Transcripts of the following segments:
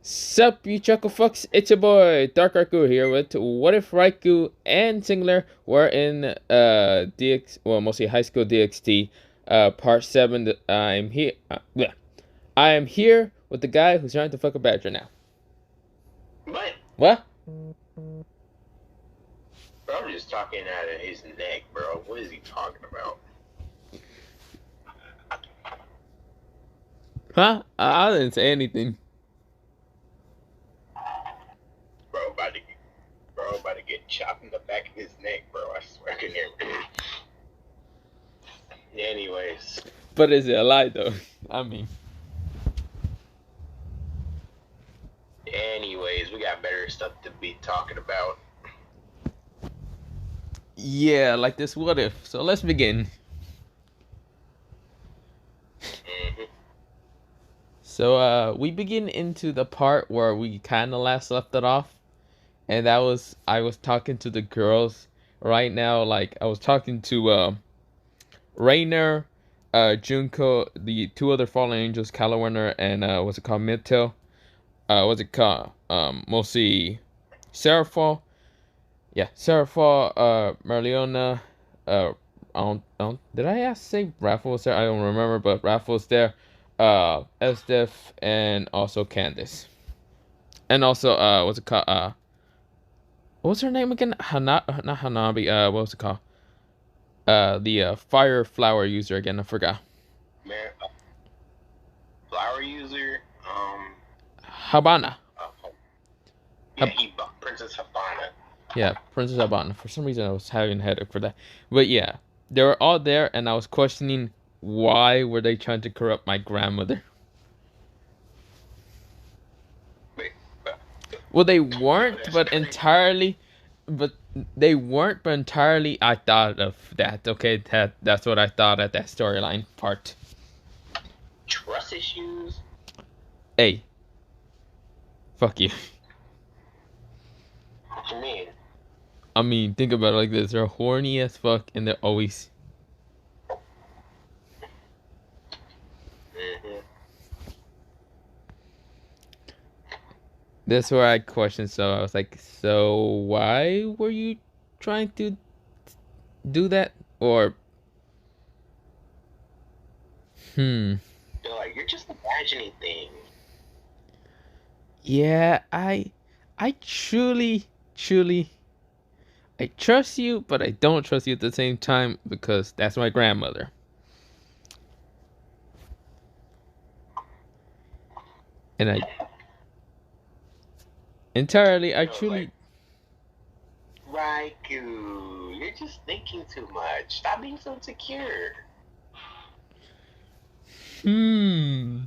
Sup, you chuckle fucks? It's your boy Dark Raikou here with What If Raikou and Singular were in DX, well, mostly high school DxD, part 7. I am here with the guy who's trying to fuck a badger now. What? What? Bro, I'm just talking out of his neck, bro. What is he talking about? Huh? I didn't say anything. Bro, about to get chopped in the back of his neck, bro. I swear I can hear him. Anyways. But is it a lie though? I mean. Anyways, we got better stuff to be talking about. Yeah, like this what if. So let's begin. So we begin into the part where we kind of last left it off, and that was I was talking to the girls right now. Like I was talking to Rainer, Junko, the two other fallen angels, Calawerner, and what's it called, Midtail. What's it called? Mostly Seraphal. Yeah, Seraphal, Merliona. Did I ask say Raffle was there? I don't remember, but Raffle was there. Esdef, and also Candace. And also, what's it called? What's her name again? Not Hanabi. What was it called? The fire flower user again. I forgot. Man, flower user. Habana. Yeah, Princess Habana. Yeah, Princess Habana. For some reason, I was having a headache for that. But yeah, they were all there, and I was questioning why were they trying to corrupt my grandmother. Well, they weren't, but entirely. But they weren't, but entirely. I thought of that. Okay, that's what I thought at that storyline part. Trust issues. Hey, fuck you. What you mean? I mean, think about it like this: they're horny as fuck, and they're always. That's where I questioned. So I was like, so why were you trying to do that? Or They're like, you're just imagining things. Yeah, I truly, I trust you, but I don't trust you at the same time because that's my grandmother. And I entirely, I truly. Like, Raikou, you're just thinking too much. Stop being so insecure. I'm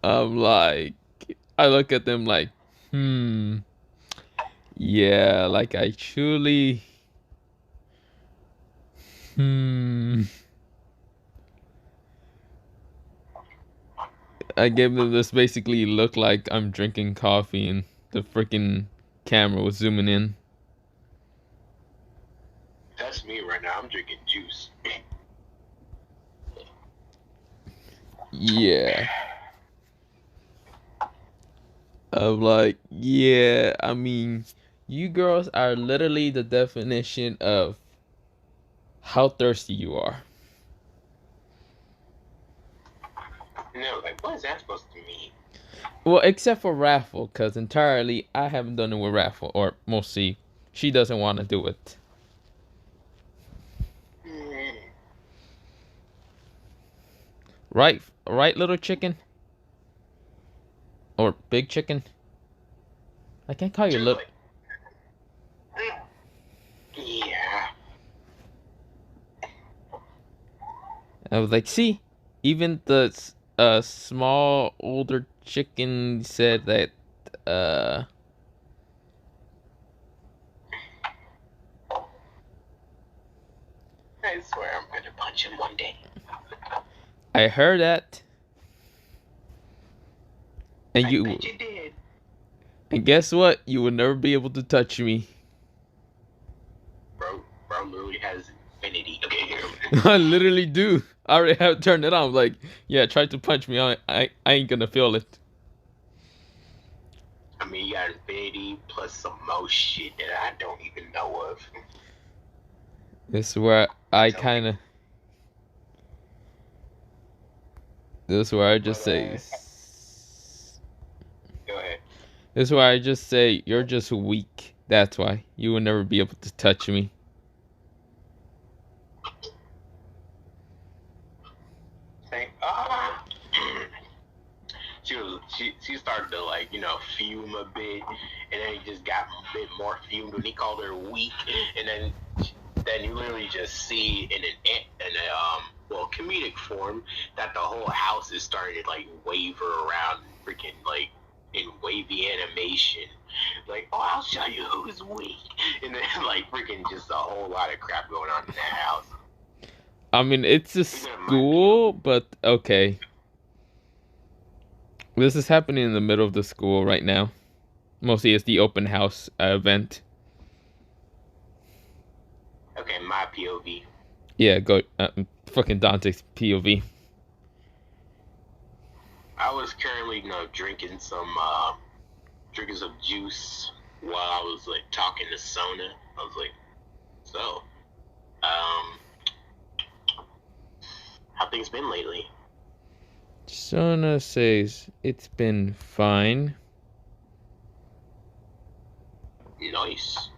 like, I look at them like, yeah, like I truly, I gave them this basically look like I'm drinking coffee and the freaking camera was zooming in. That's me right now. I'm drinking juice. Yeah. I'm like, yeah, I mean, you girls are literally the definition of how thirsty you are. No, like, what is that supposed to mean? Well, except for Raffle, because entirely I haven't done it with Raffle, or mostly she doesn't want to do it. Right, little chicken? Or big chicken? I can't call you little. Yeah. I was like, see, even the small older chicken said that I swear I'm gonna punch him one day. I heard that. And I you bet you did. And guess what? You will never be able to touch me. Bro literally has infinity. Okay, I literally do. I already have turned it on. I'm like, yeah, try to punch me. I ain't gonna feel it. I mean, you got Infinity plus some more shit that I don't even know of. This is where I Tell me. kind of. This is where I just But say. go ahead. This is where I just say you're just weak. That's why you will never be able to touch me. Say, she started to like fume a bit, and then he just got a bit more fumed when he called her weak, and then you literally just see in a comedic form that the whole house is starting to like waver around, freaking like in wavy animation, like, oh, I'll show you who's weak, and then like freaking just a whole lot of crap going on in that house. I mean, it's a school, but okay. This is happening in the middle of the school right now. Mostly it's the open house event. Okay, my POV. Yeah, go. Fucking Dante's POV. I was currently, drinking some juice while I was like talking to Sona. I was like, so, how things been lately? Sona says it's been fine. Nice.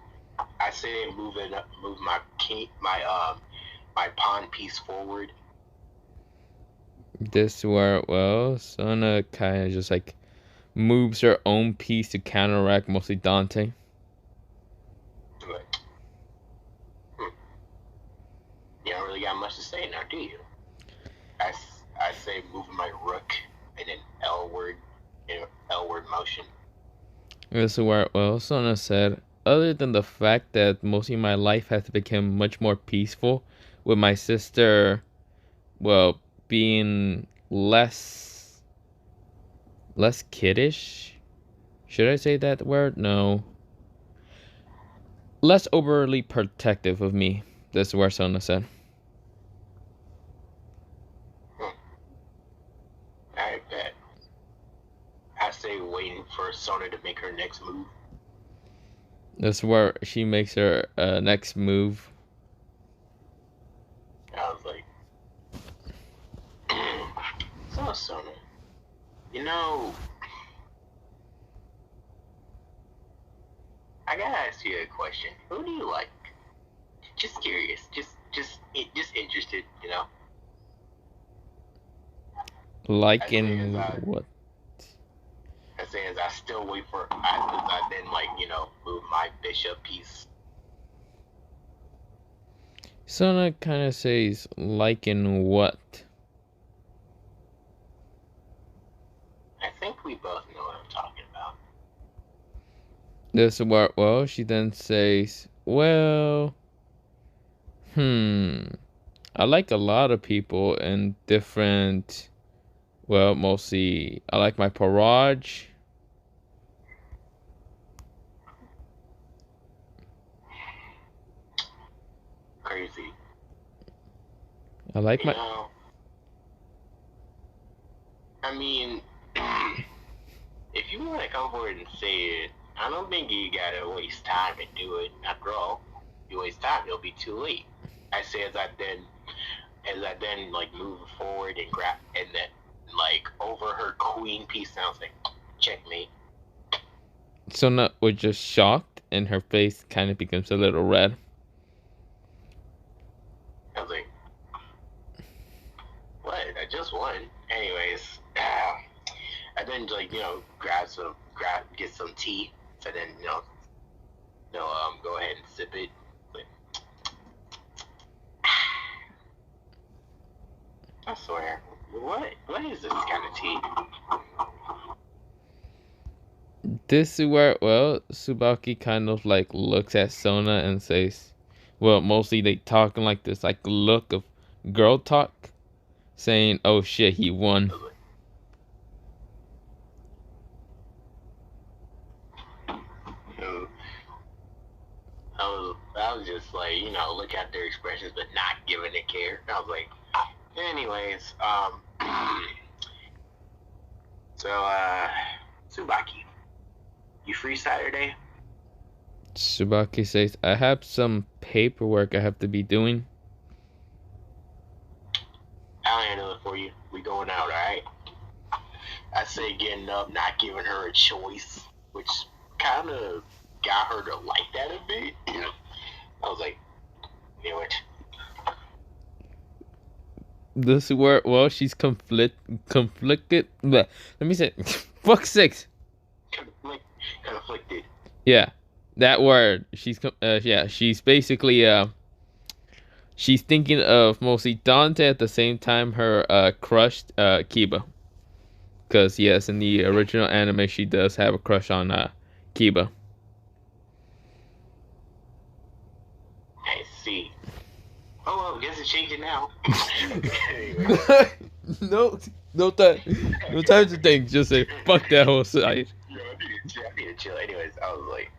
I say move my pawn piece forward. This where Sona kind of just like moves her own piece to counteract mostly Dante. But, you don't really got much to say now, do you? I say move my rook in an L word motion. This is where Sona said, other than the fact that mostly my life has become much more peaceful with my sister, being less kiddish. Should I say that word? No. Less overly protective of me. This is where Sona said. I bet. I say waiting for Sona to make her next move. This is where she makes her next move. I was like, so Sona, I gotta ask you a question. Who do you like? Just curious. Just interested. Like in what? As I still wait for. I then move my bishop piece. Sona kind of says like in what? I think we both know what I'm talking about. This is where she then says, I like a lot of people in different. Mostly I like my Paraj. Crazy. I like my. I mean, if you want to come forward and say it, I don't think you gotta waste time and do it. After all, if you waste time, it'll be too late. I say as I then like move forward and grab, and then like over her queen piece sounds like checkmate. Sona was just shocked, and her face kind of becomes a little red. I was like, what? I just won. Anyways, I then get some tea. So then go ahead and sip it. Like, I swear, what is this kind of tea? This is where Tsubaki kind of like looks at Sona and says, mostly they talking like this, like look of girl talk, saying, "Oh shit, he won." I was just like, look at their expressions, but not giving a care. I was like, anyways, so Tsubaki, You free Saturday? Tsubaki says, I have some paperwork I have to be doing. I'll handle it for you. We going out, alright? I say getting up, not giving her a choice, which kind of got her to like that a bit. I was like, you know what? This is where, well, she's conflicted. Let me say, fuck's sakes. Conflicted. Yeah, that word. She's basically, she's thinking of mostly Dante at the same time her, crushed, Kiba. Because, yes, in the original anime, she does have a crush on, Kiba. I see. Oh, well, guess it's changing now. No time to think. Just say, fuck that whole side. I need to chill. Anyways, I was like,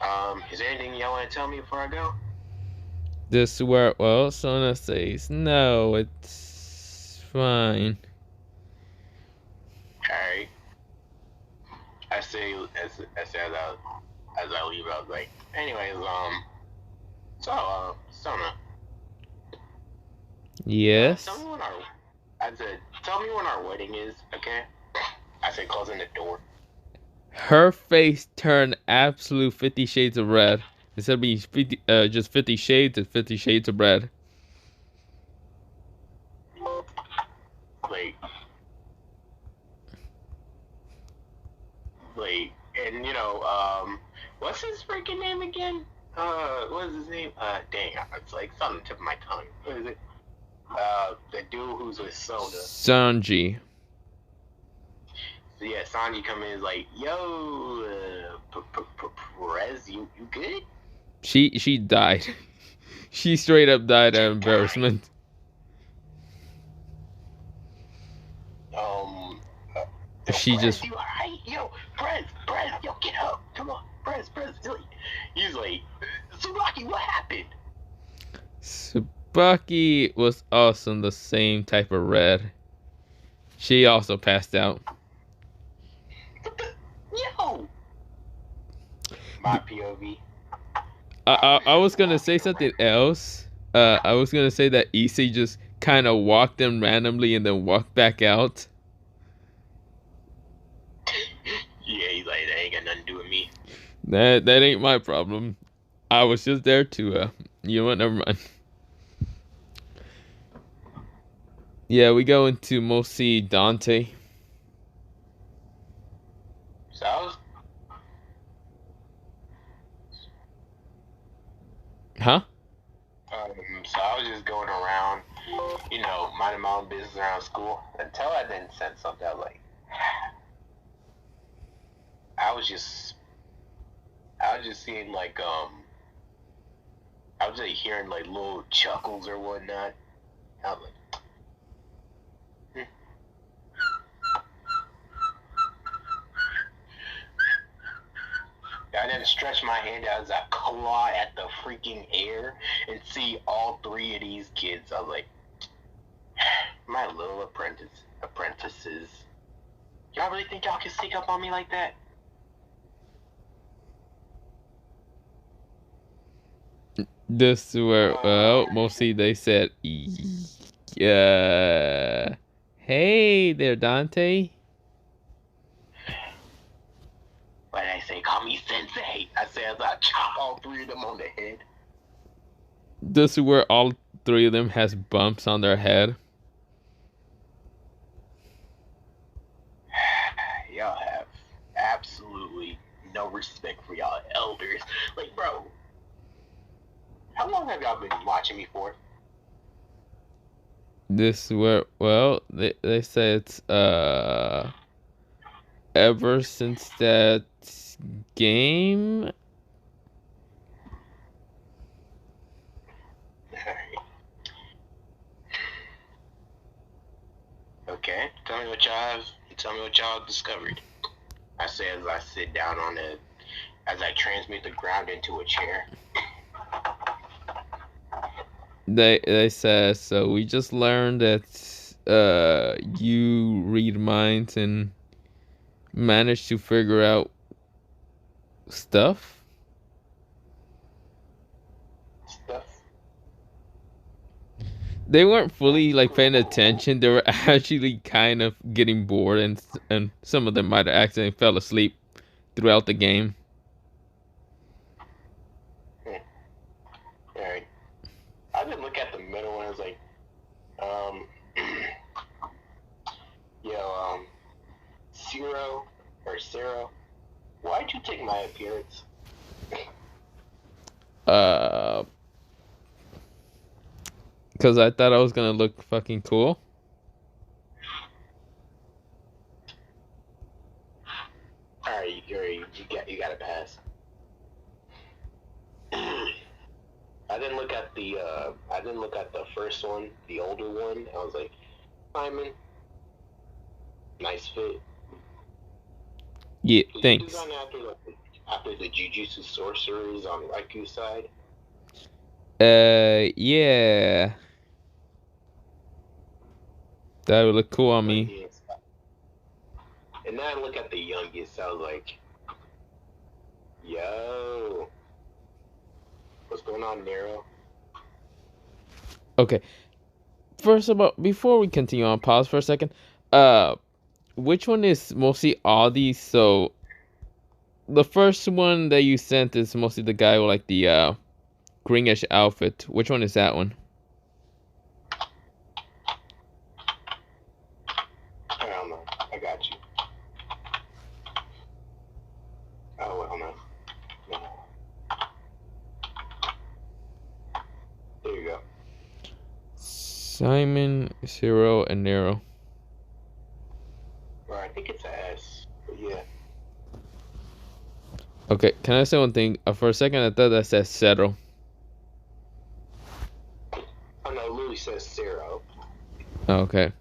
alright. Is there anything y'all want to tell me before I go? This where, well, Sona says, no, it's fine. Alright. I say as I leave, I was like, anyways, Sona. Yes. Tell me when our wedding is, okay? I said, closing the door. Her face turned absolute 50 shades of red. Instead of being 50, just 50 shades, it's 50 shades of red. And what's his freaking name again? What is his name? Dang, it's like something on the tip of my tongue. What is it? The dude who's with Sona. Sanji. So yeah, Sanji come in and is like, yo, Perez, you good? She died. She straight up died out of embarrassment. She Perez, just. you alright? Yo, Perez, yo, get up. Come on, Perez. He's like, Tsubaki, what happened? Tsubaki was also the same type of red. She also passed out. Yo! My POV. I was gonna say something else. I was gonna say that Issei just kind of walked in randomly and then walked back out. Yeah, he's like, that ain't got nothing to do with me. That ain't my problem. I was just there to you know what? Never mind. Yeah, we go into mostly Dante. So I was. Huh? So I was just going around, minding my own business around school until I then sense something. I was like, I was just seeing like I was just hearing like little chuckles or whatnot. I was like, I then stretch my hand out as I claw at the freaking air and see all three of these kids. I was like, my little apprentices. Y'all really think y'all can sneak up on me like that? This where, well, mostly they said, hey there, Dante. But I say, call me Sensei. I say as I chop all three of them on the head. This is where all three of them has bumps on their head. Y'all have absolutely no respect for y'all elders. Like, bro, how long have y'all been watching me for? This where, well, they say it's ever since that game. Okay, tell me what y'all discovered. I say as I sit down as I transmute the ground into a chair. They said, so we just learned that you read minds and managed to figure out stuff. Stuff. They weren't fully That's like paying cool. attention. They were actually kind of getting bored, and some of them might have accidentally fell asleep throughout the game. Hmm. All right. I didn't look at the middle one. I was like, um, Zero or Zero. Why'd you take my appearance? Uh, because I thought I was gonna look fucking cool. All right, you got to pass. I didn't look at the first one, the older one. I was like, Simon, nice fit. Yeah, Did you thanks. design after the Jujutsu sorcerers on Raiku's side? Yeah, that would look cool on Like, me. yes. And then I look at the youngest. I was like, yo, what's going on, Nero? Okay, first of all, before we continue on, pause for a second. Uh, which one is mostly Audi? So the first one that you sent is mostly the guy with like the greenish outfit. Which one is that one? I don't know. I got you. Oh, well, no. There you go. Simon, Zero, and Nero. Or I think it's an S. But yeah. Okay, can I say one thing? For a second, I thought that said Zero. Oh, no, it literally says Zero. Okay.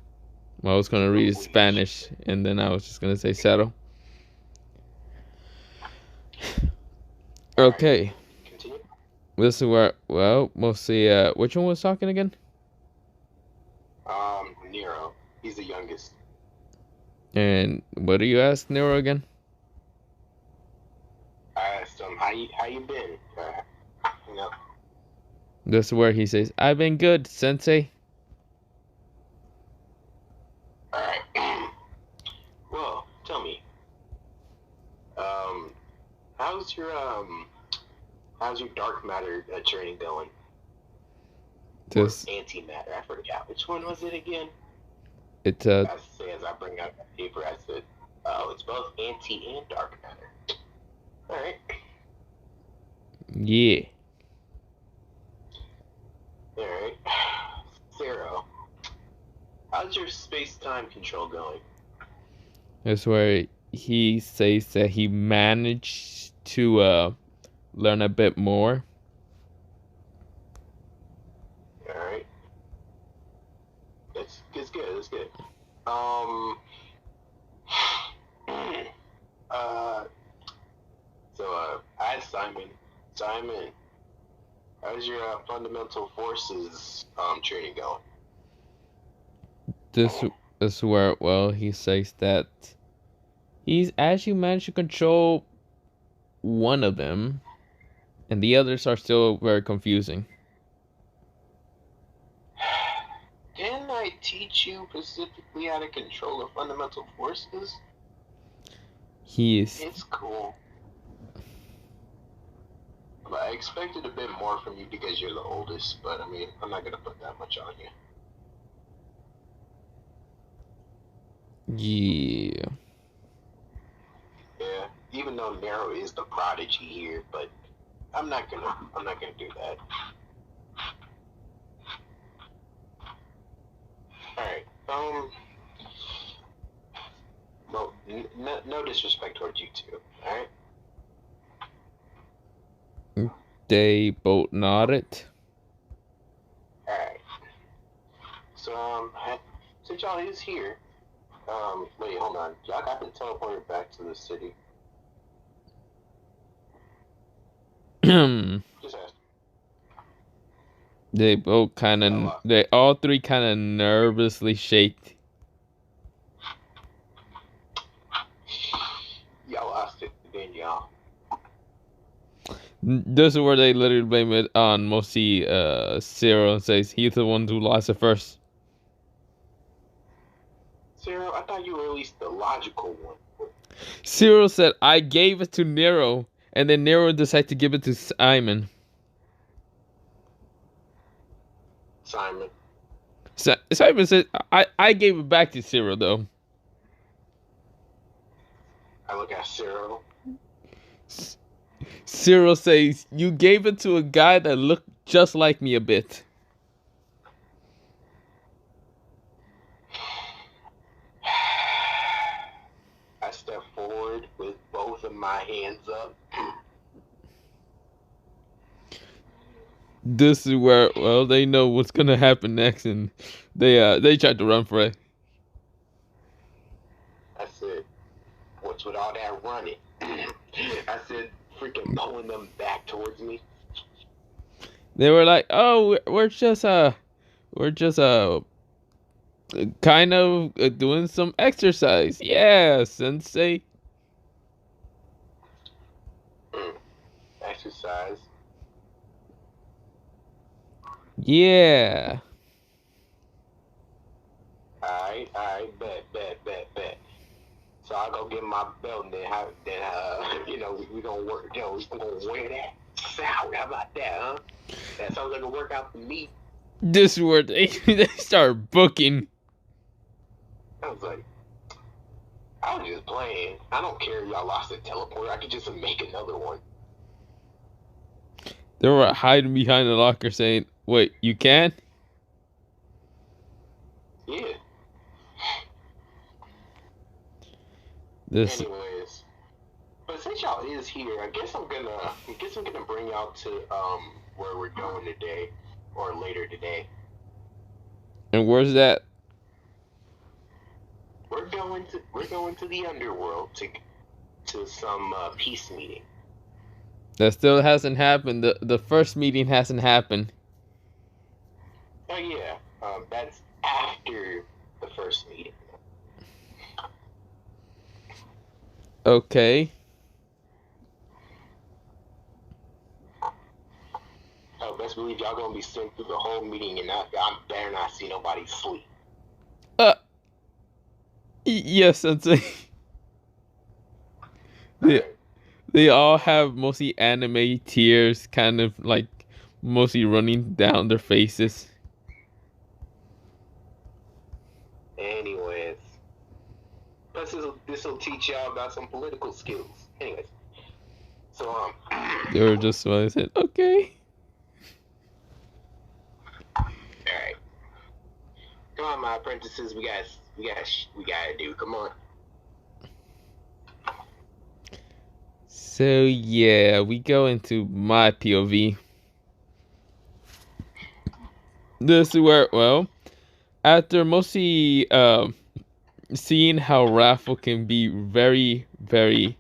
Well, I was gonna read it Spanish, and then I was just gonna say Zero. All right. Okay. Continue. This is where, well, mostly, which one was talking again? Nero. He's the youngest. And what do you ask Nero again? I asked him, how you been? You know. This is where he says, I've been good, Sensei. All right. Well, tell me. Um, how's your dark matter training going? Or This, antimatter? I forgot. Which one was it again? it's, I say as I bring out the paper, I said, oh, it's both anti and dark matter. All right. yeah. All right. Zero. How's your space-time control going? That's where he says that he managed to, learn a bit more. All right. It's good. It's good. Um. uh. I asked Simon. Simon, how's your fundamental forces training going? This is where, well, he says that he's actually managed to control one of them, and the others are still very confusing. Didn't I teach you specifically how to control the fundamental forces? He is, It's cool. But I expected a bit more from you because you're the oldest, but I mean, I'm not gonna put that much on you. yeah. Yeah, even though Nero is the prodigy here, but I'm not gonna do that. All right. Well, no disrespect towards you two. All right. They both nodded. All right. So since y'all is here, wait, hold on. Y'all got been teleported back to the city. Just ask. They both kind of, they all three kind of nervously shaked. This is where they literally blame it on mostly Zero and says he's the one who lost it first. Zero, I thought you were at least the logical one. Zero said I gave it to Nero, and then Nero decided to give it to Simon. Simon. Simon said I gave it back to Zero though. I look at Zero. Zero says you gave it to a guy that looked just like me a bit. I step forward with both of my hands up. This is where they know what's gonna happen next, and they tried to run for it. I said, "What's with all that running?" I said, freaking pulling them back towards me. They were like, "Oh, we're just kind of doing some exercise." Yeah, sensei. Exercise. Yeah. Alright, bet. So I go get my belt, and then we gonna work. We gonna wear that. How about that, huh? That sounds like a workout for me. This is where they start booking. I was like, I was just playing. I don't care if y'all lost the teleporter. I could just make another one. They were hiding behind the locker saying, "Wait, you can?" Yeah. This. Anyways, but since y'all is here, I guess I'm gonna bring y'all to where we're going today or later today. And where's that? We're going to the underworld to some peace meeting. That still hasn't happened. The first meeting hasn't happened. Oh yeah, that's after the first meeting. Okay. Oh, best believe y'all gonna be sent through the whole meeting, and I better not see nobody sleep. Yes, sensei. They all have mostly anime tears, kind of like mostly running down their faces. Anyways, this will teach y'all about some political skills. Anyways, so They were just I said, okay. All right, come on, my apprentices. We gotta do. Come on. So yeah, we go into my POV. This is where, after mostly seeing how Raffle can be very, very,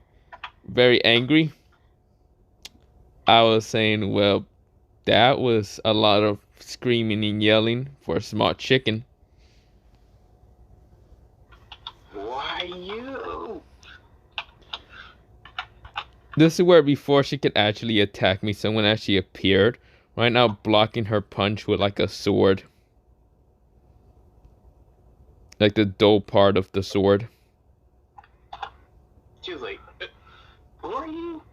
very angry, I was saying, well, that was a lot of screaming and yelling for a small chicken. Why you? This is where before she could actually attack me, someone actually appeared, right now blocking her punch with like a sword. Like the dull part of the sword. She was like, who are you?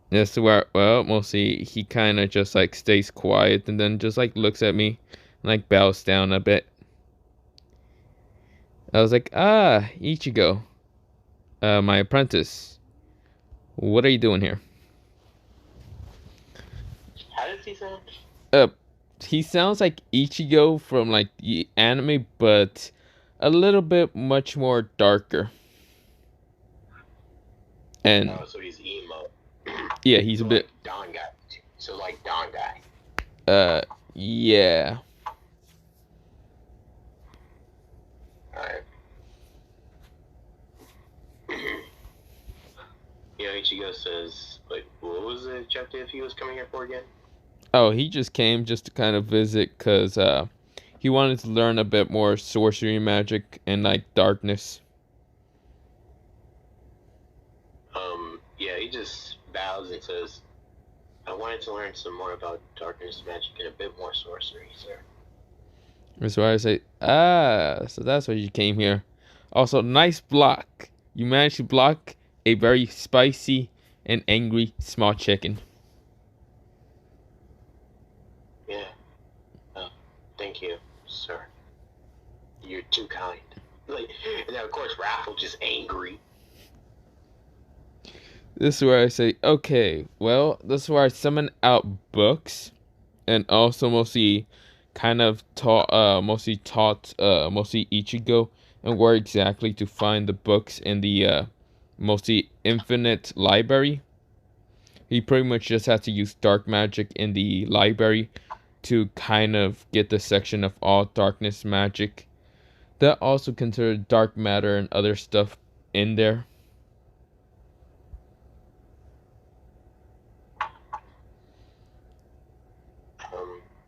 This is where, mostly he kind of just like stays quiet and then just like looks at me and like bows down a bit. I was like, Ichigo, my apprentice. What are you doing here? How does he sound? He sounds like Ichigo from like the anime, but a little bit much more darker. And so he's emo. Yeah, he's a bit. Like Don guy. So like Don guy. Yeah. Alright. Ichigo says, like, what was the objective he was coming here for again? Oh, he just came just to kind of visit because he wanted to learn a bit more sorcery magic and like darkness. Yeah, he just bows and says, I wanted to learn some more about darkness magic and a bit more sorcery, sir. That's why I say, so that's why you came here. Also, nice block. You managed to block a very spicy and angry small chicken. Yeah. Thank you, sir. You're too kind. Like, and then of course Raffle just angry. This is where I say, okay, well, this is where I summon out books and also mostly mostly Ichigo and where exactly to find the books in the mostly infinite library. He pretty much just has to use dark magic in the library to kind of get the section of all darkness magic that also considered dark matter and other stuff in there.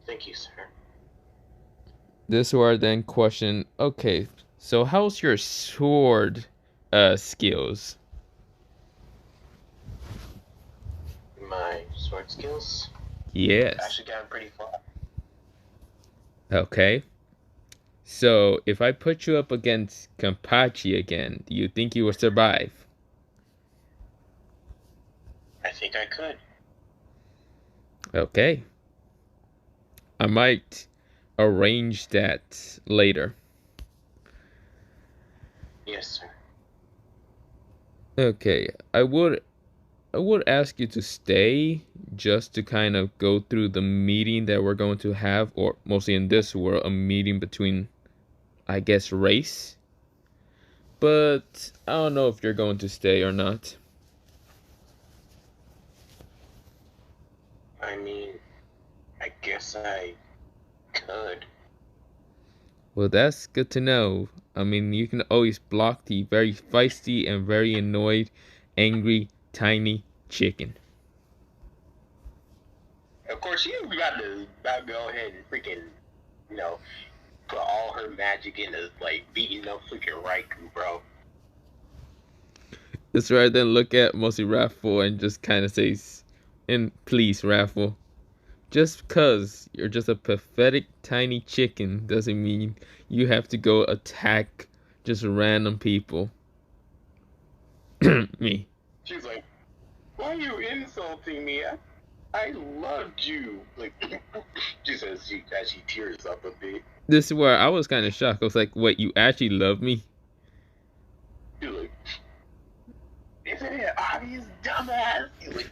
Thank you, sir. This is where I then question, okay, so how's your sword skills? My sword skills Yes. actually gotten pretty far. Okay. So if I put you up against Kampachi again, do you think you will survive? I think I could. Okay. I might arrange that later. Yes, sir. Okay. I would ask you to stay just to kind of go through the meeting that we're going to have, or mostly in this world, a meeting between, I guess, race. But I don't know if you're going to stay or not. I mean, I guess I could. Well, that's good to know. I mean, you can always block the very feisty and very annoyed, angry, tiny chicken. Of course, she about to go ahead and freaking, you know, put all her magic into like beating up freaking Raikou, bro. That's right. Then look at mostly Raffle and just kind of says, "And please, Raffle, just because you're just a pathetic tiny chicken doesn't mean you have to go attack just random people." Me. She's like, "Why are you insulting me? I loved you." Like, she says as she tears up a bit. This is where I was kind of shocked. I was like, "Wait, you actually love me?" She's like, "Isn't it obvious, dumbass?" Like,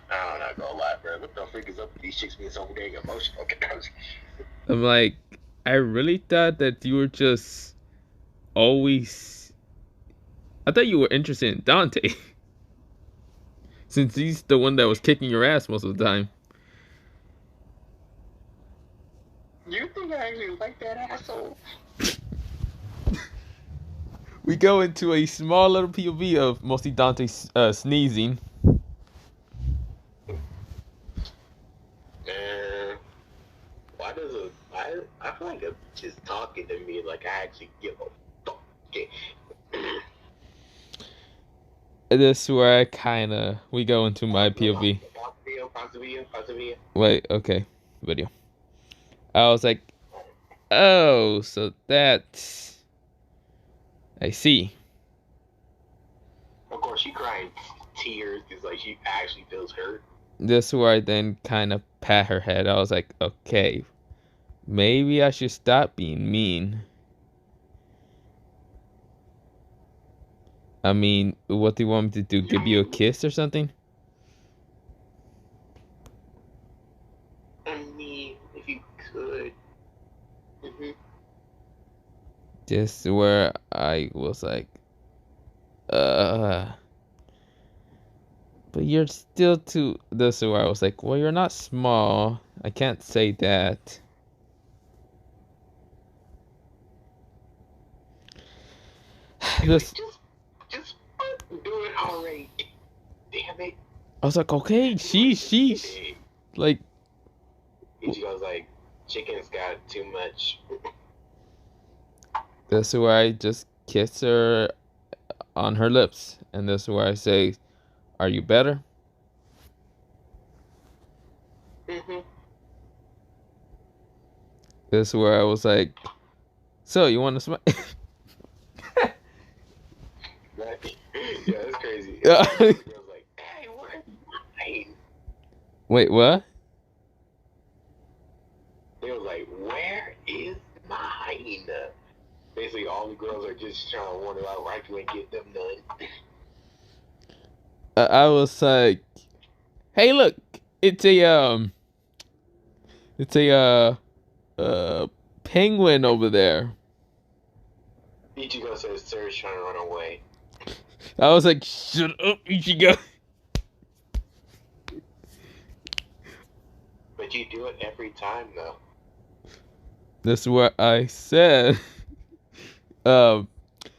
I'm not gonna lie, bro. What the freak is up with these chicks being so dang emotional? I'm like, I really thought that you were just always. I thought you were interested in Dante. Since he's the one that was kicking your ass most of the time. You think I actually like that asshole? We go into a small little POV of mostly Dante sneezing. Man, why does I feel like it's just talking to me like I actually give a fuck. Okay. This is where we go into my POV. Pause the video. Wait, okay, video. I was like, oh, so that's. I see. Of course, she crying tears because like she actually feels hurt. This is where I then kind of pat her head. I was like, okay, maybe I should stop being mean. I mean, what do you want me to do? Give you a kiss or something? I mean, if you could. Just where I was like, but you're still too. This is where I was like, well, you're not small. I can't say that. This. Just do it already. Damn it. I was like, okay, sheesh. Like, Ichigo's like, chicken's got too much. this is where I just kiss her on her lips, and this is where I say, "Are you better?" Mm-hmm. This is where I was like, so you want to smile? Right. Yeah, that's crazy. And then the girl's like, "Hey, where's mine?" Wait, what? They was like, "Where is mine?" Basically, all the girls are just trying to wonder why Raikou ain't get them none. I was like, hey, look, it's a uh, penguin over there. Ichigo says Sir's trying to run away. I was like, shut up, Ichigo. But you do it every time, though. That's what I said. Um,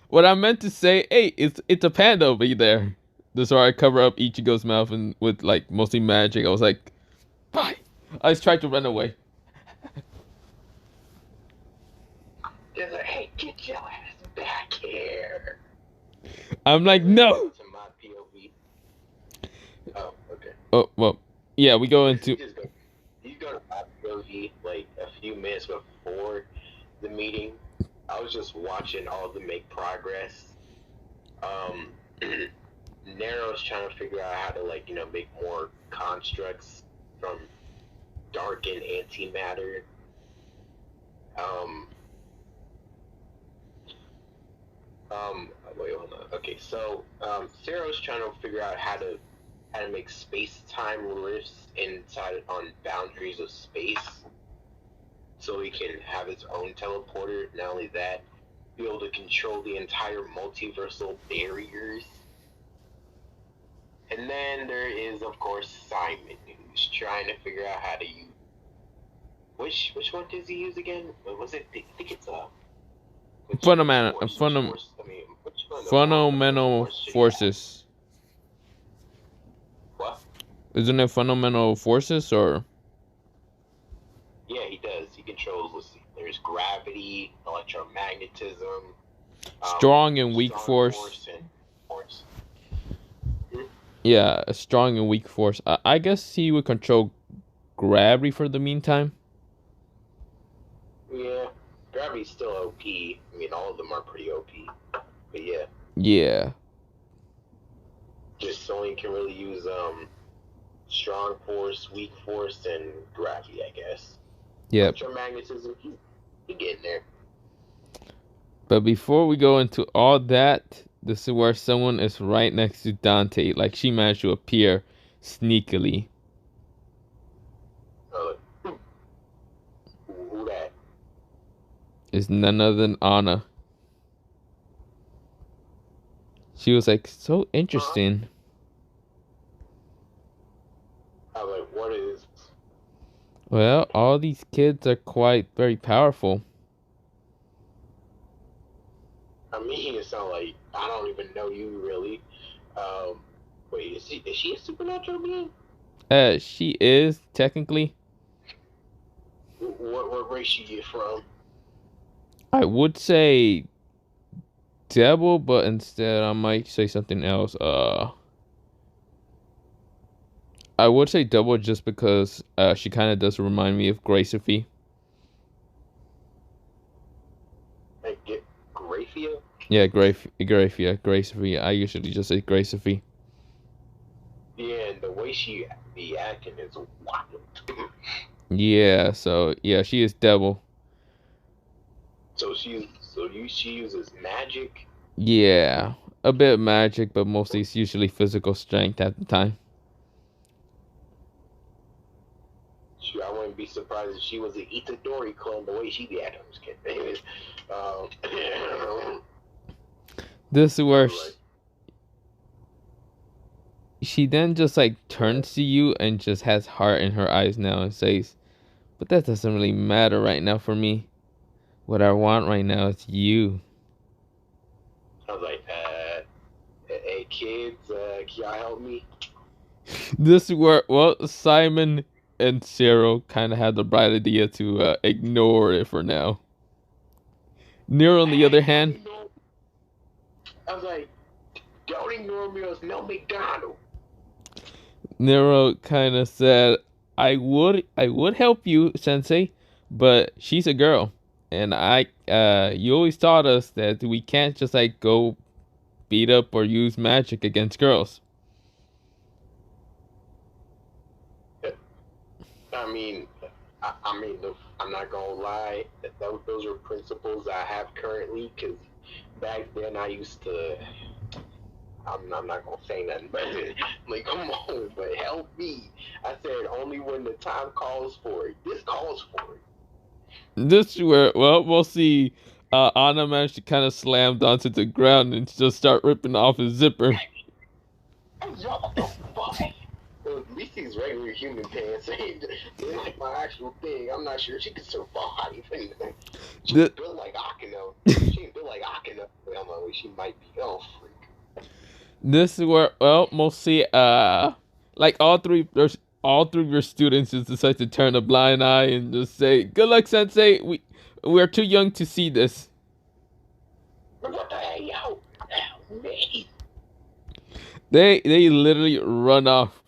what I meant to say, hey, it's a panda over there. That's why I cover up Ichigo's mouth and with like mostly magic. I was like, bye. I just tried to run away. They're like, "Hey, get your ass back here." I'm like, no. To my POV. Oh, okay. Oh well, yeah. We go into. You go to my POV like a few minutes before the meeting. I was just watching all of them make progress. Nero's trying to figure out how to make more constructs from dark and antimatter. Wait, hold on. Okay, so Zero's trying to figure out how to make space-time rifts inside on boundaries of space, so he can have his own teleporter. Not only that, be able to control the entire multiversal barriers. And then there is, of course, Simon, who's trying to figure out how to use. Which one does he use again? What was it? I think it's fundamental forces. What? Isn't it fundamental forces or? Yeah, he does. He controls. Let's see. There's gravity, electromagnetism, strong and weak force. And force. Yeah, a strong and weak force. I guess he would control gravity for the meantime. Yeah, gravity's still OP. I mean, all of them are pretty OP. But yeah. Yeah. Just Soin can really use strong force, weak force, and gravity, I guess. Yeah. Electromagnetism, he getting there. But before we go into all that, this is where someone is right next to Dante. Like, she managed to appear sneakily. Who that? Is none other than Anna. She was like, so interesting. I was like, what is? Well, all these kids are quite very powerful. I mean, it sounds like I don't even know you really. Wait, is she a supernatural being? She is technically. What race she get from? I would say devil, but instead I might say something else. I would say double just because she kind of does remind me of Graceophy. Like Graphia? Yeah, Graceophy. I usually just say Graceophy. Yeah, and the way she be acting is wild. Yeah, so yeah, she is devil. So she uses magic. Yeah, a bit of magic, but mostly it's usually physical strength at the time. Shoot, I wouldn't be surprised if she was an Itadori clone the way she be acting. I'm just kidding. This is where she then just like turns to you and just has heart in her eyes now and says, but that doesn't really matter right now for me. What I want right now is you. I was like, hey kids, can y'all help me? This is where, well, Simon and Cyril kind of had the bright idea to ignore it for now. Nero, on the other hand, I was like, don't ignore me, there's no McDonald's. Nero kind of said, I would help you, Sensei, but she's a girl, and you always taught us that we can't just like go beat up or use magic against girls. I mean, I'm not gonna lie. Those are principles I have currently. Because back then I used to. I'm not gonna say nothing, but like, come on, but help me. I said only when the time calls for it. This calls for it. This is where, well, we'll see. Anna managed to kind of slammed onto the ground and just start ripping off his zipper. What the fuck? At least these regular human pants ain't like my actual thing. I'm not sure she could survive. She's built like Akino. She ain't built like Akino. I'm like, she might be. Oh, freak. This is where, well, we'll see. Like all three of your students just decide to turn a blind eye and just say, "Good luck, Sensei. We're too young to see this." What the hell, yo? Help me. They literally run off.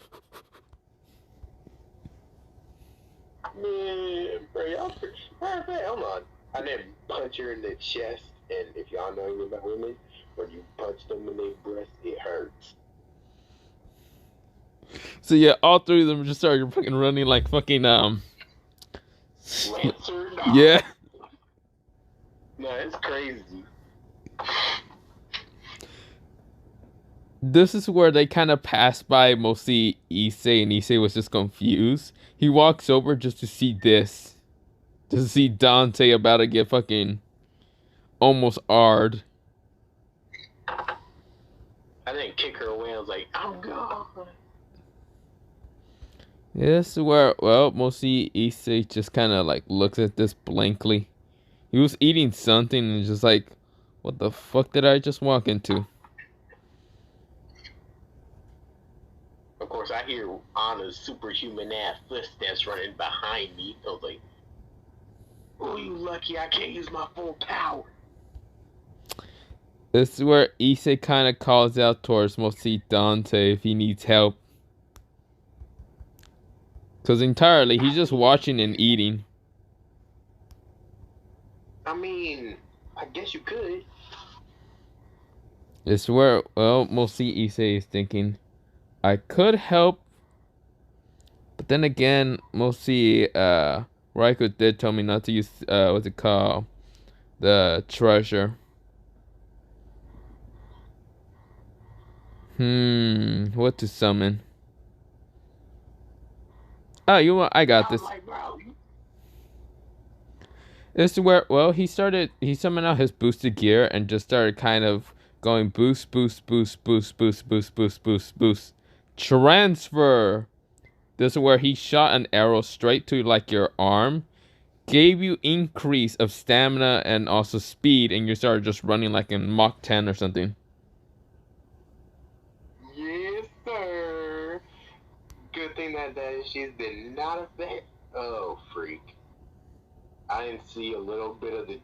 Man, bro, y'all. Hold on. I didn't punch her in the chest, and if y'all know anything about women, when you punch them in their breast, it hurts. So yeah, all three of them just started fucking running like fucking Lancer? No. Yeah. No, it's crazy. This is where they kind of pass by mostly Issei, and Issei was just confused. He walks over just to see this. Just to see Dante about to get fucking almost R'd. I didn't kick her away. I was like, I'm gone. This is where, well, mostly Issei just kind of like looks at this blankly. He was eating something and just like, what the fuck did I just walk into? Of course, I hear Anna's superhuman ass footsteps running behind me. I was like, oh, you lucky I can't use my full power. This is where Issei kind of calls out towards mostly Dante if he needs help. Because entirely, he's just watching and eating. I mean, I guess you could. This is where, well, mostly Issei is thinking, I could help. But then again, mostly, Raiko did tell me not to use, what's it called? The treasure. What to summon? Oh, I got this. This is where, well, he summoned out his boosted gear and just started kind of going boost, boost, boost, boost, boost, boost, boost, boost, boost. Transfer! This is where he shot an arrow straight to like your arm, gave you increase of stamina and also speed, and you started just running like in Mach 10 or something. Yes, sir. Good thing that she's been not affected. Oh, freak. I didn't see a little bit of the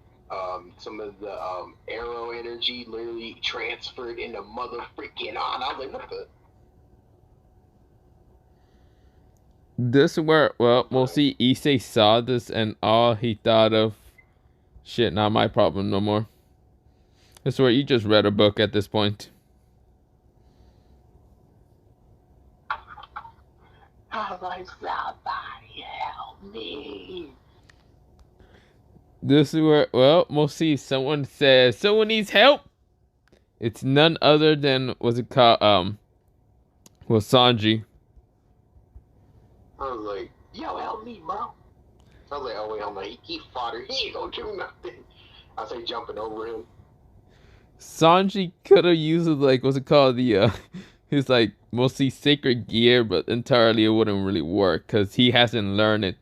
some of the arrow energy literally transferred into mother freaking on. I was like, what the? This is where, well, mostly Issei saw this and all he thought of, shit, not my problem no more. This is where you just read a book at this point. I was like, somebody help me. This is where, well, mostly someone says, someone needs help. It's none other than, what's it called, well, Sanji. I was like, yo, help me, bro. I was like, oh, wait, I'm like, he fought her. He ain't gonna do nothing. I say jumping over him. Sanji could have used, like, what's it called, his, like, mostly sacred gear, but entirely it wouldn't really work, because he hasn't learned it.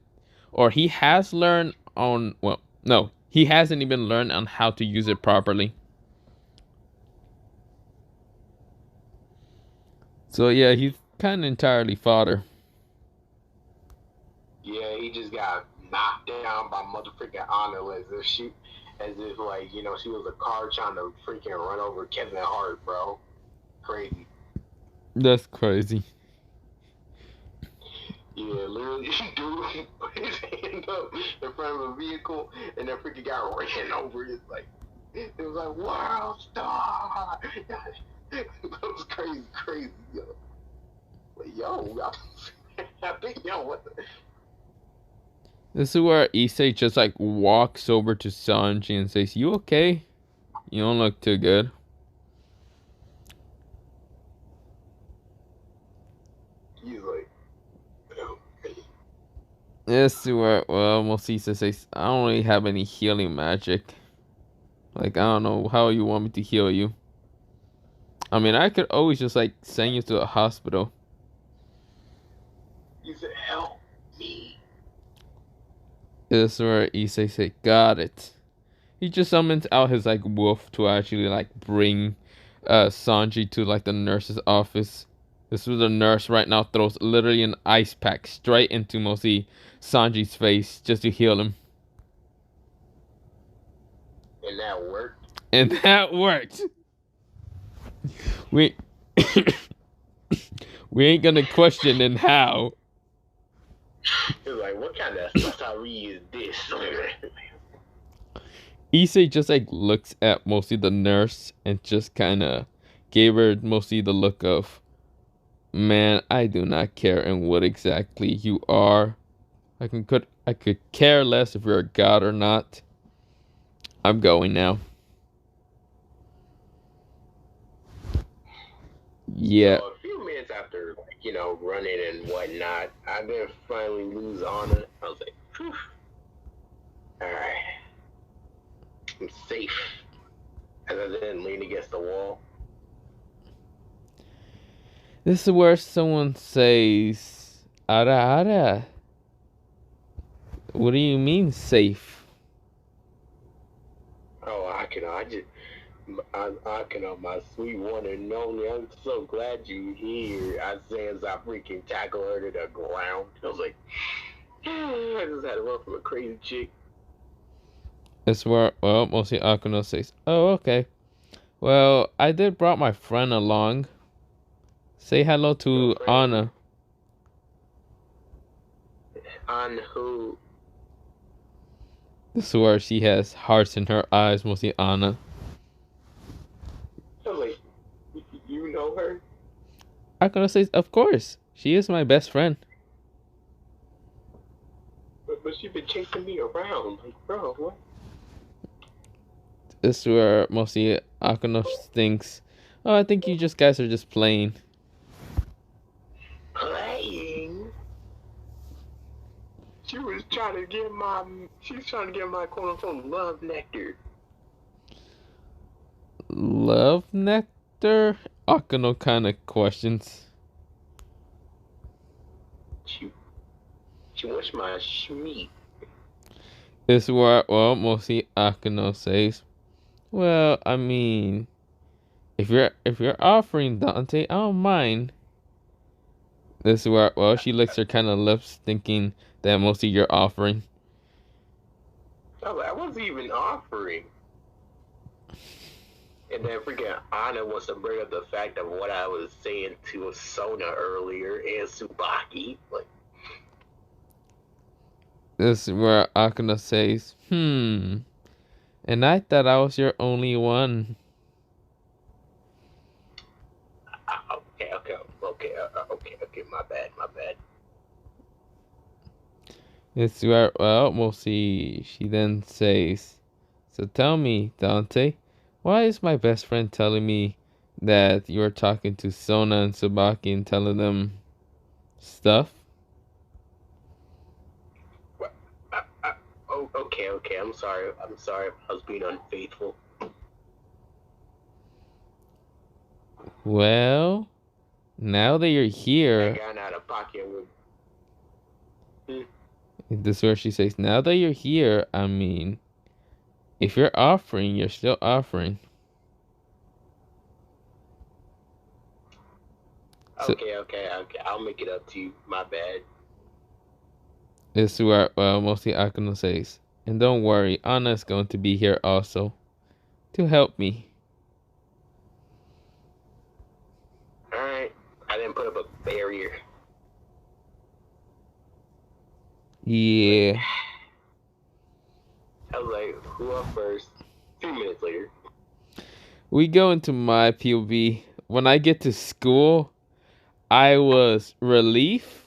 Or he has learned on, well, no, he hasn't even learned on how to use it properly. So, yeah, he's kind of entirely fodder. Yeah, he just got knocked down by motherfucking Anna as if like, you know, she was a car trying to freaking run over Kevin Hart, bro. Crazy. That's crazy. Yeah, literally, dude put his hand up in front of a vehicle, and that freaking guy ran over. It's like, it was like, world star. That was crazy, crazy, yo. Like, yo, I think, yo, what the? This is where Issei just like walks over to Sanji and says, "You okay? You don't look too good." He's like, okay. This is where most Issei says, "I don't really have any healing magic. Like I don't know how you want me to heal you. I mean, I could always just like send you to a hospital." He said, help me. This is where Issei said, "Got it." He just summons out his like wolf to actually like bring Sanji to like the nurse's office. This was a nurse right now throws literally an ice pack straight into mostly Sanji's face just to heal him. And that worked. And that worked. We we ain't gonna question in how. He's like, what kind of sorcery is this? Issei just like looks at mostly the nurse and just kinda gave her mostly the look of, man, I do not care in what exactly you are. I could care less if you're a god or not. I'm going now. Yeah. So a few minutes after, like, running and whatnot, I then finally lose honor. I was like, whew. All right, I'm safe. As I then lean against the wall. This is where someone says, Ara Ara. What do you mean safe? Oh, I can, my sweet one and only. I'm so glad you here. I say as I freaking tackle her to the ground. I was like, I just had to run from a crazy chick. This is where, well, mostly Akuno says, oh, okay. Well, I did brought my friend along. Say hello to Anna. On who? This is where she has hearts in her eyes, mostly Anna. I was like, you know her? Akuno says, of course. She is my best friend. But she been chasing me around. Like, bro, what? This is where mostly Akuno thinks, oh, I think you just guys are just playing. Playing? She's trying to get my quote unquote love nectar. Love nectar? Akuno kind of questions. She wants my schmeat. This is where, well, mostly Akuno says, well, I mean, if you're offering Dante, I don't mind. This is where, well, she licks her kind of lips, thinking that mostly you're offering. I wasn't even offering. And then freaking Anna wants to bring up the fact of what I was saying to Sona earlier and Tsubaki. Like, this is where Akuno says, and I thought I was your only one. Okay, my bad. This is where, well, we'll see. She then says, so tell me, Dante, why is my best friend telling me that you're talking to Sona and Tsubaki and telling them stuff? Okay, I'm sorry if I was being unfaithful. Well, now that you're here, I got out of pocket with. this is where she says, now that you're here, I mean, if you're offering, you're still offering. Okay, I'll make it up to you. My bad. This is where, well, mostly Akuno says, and don't worry, Anna's going to be here also to help me. Alright, I didn't put up a barrier. Like, Yeah. I was like, who up first? 2 minutes later. We go into my POV. When I get to school, I was relief.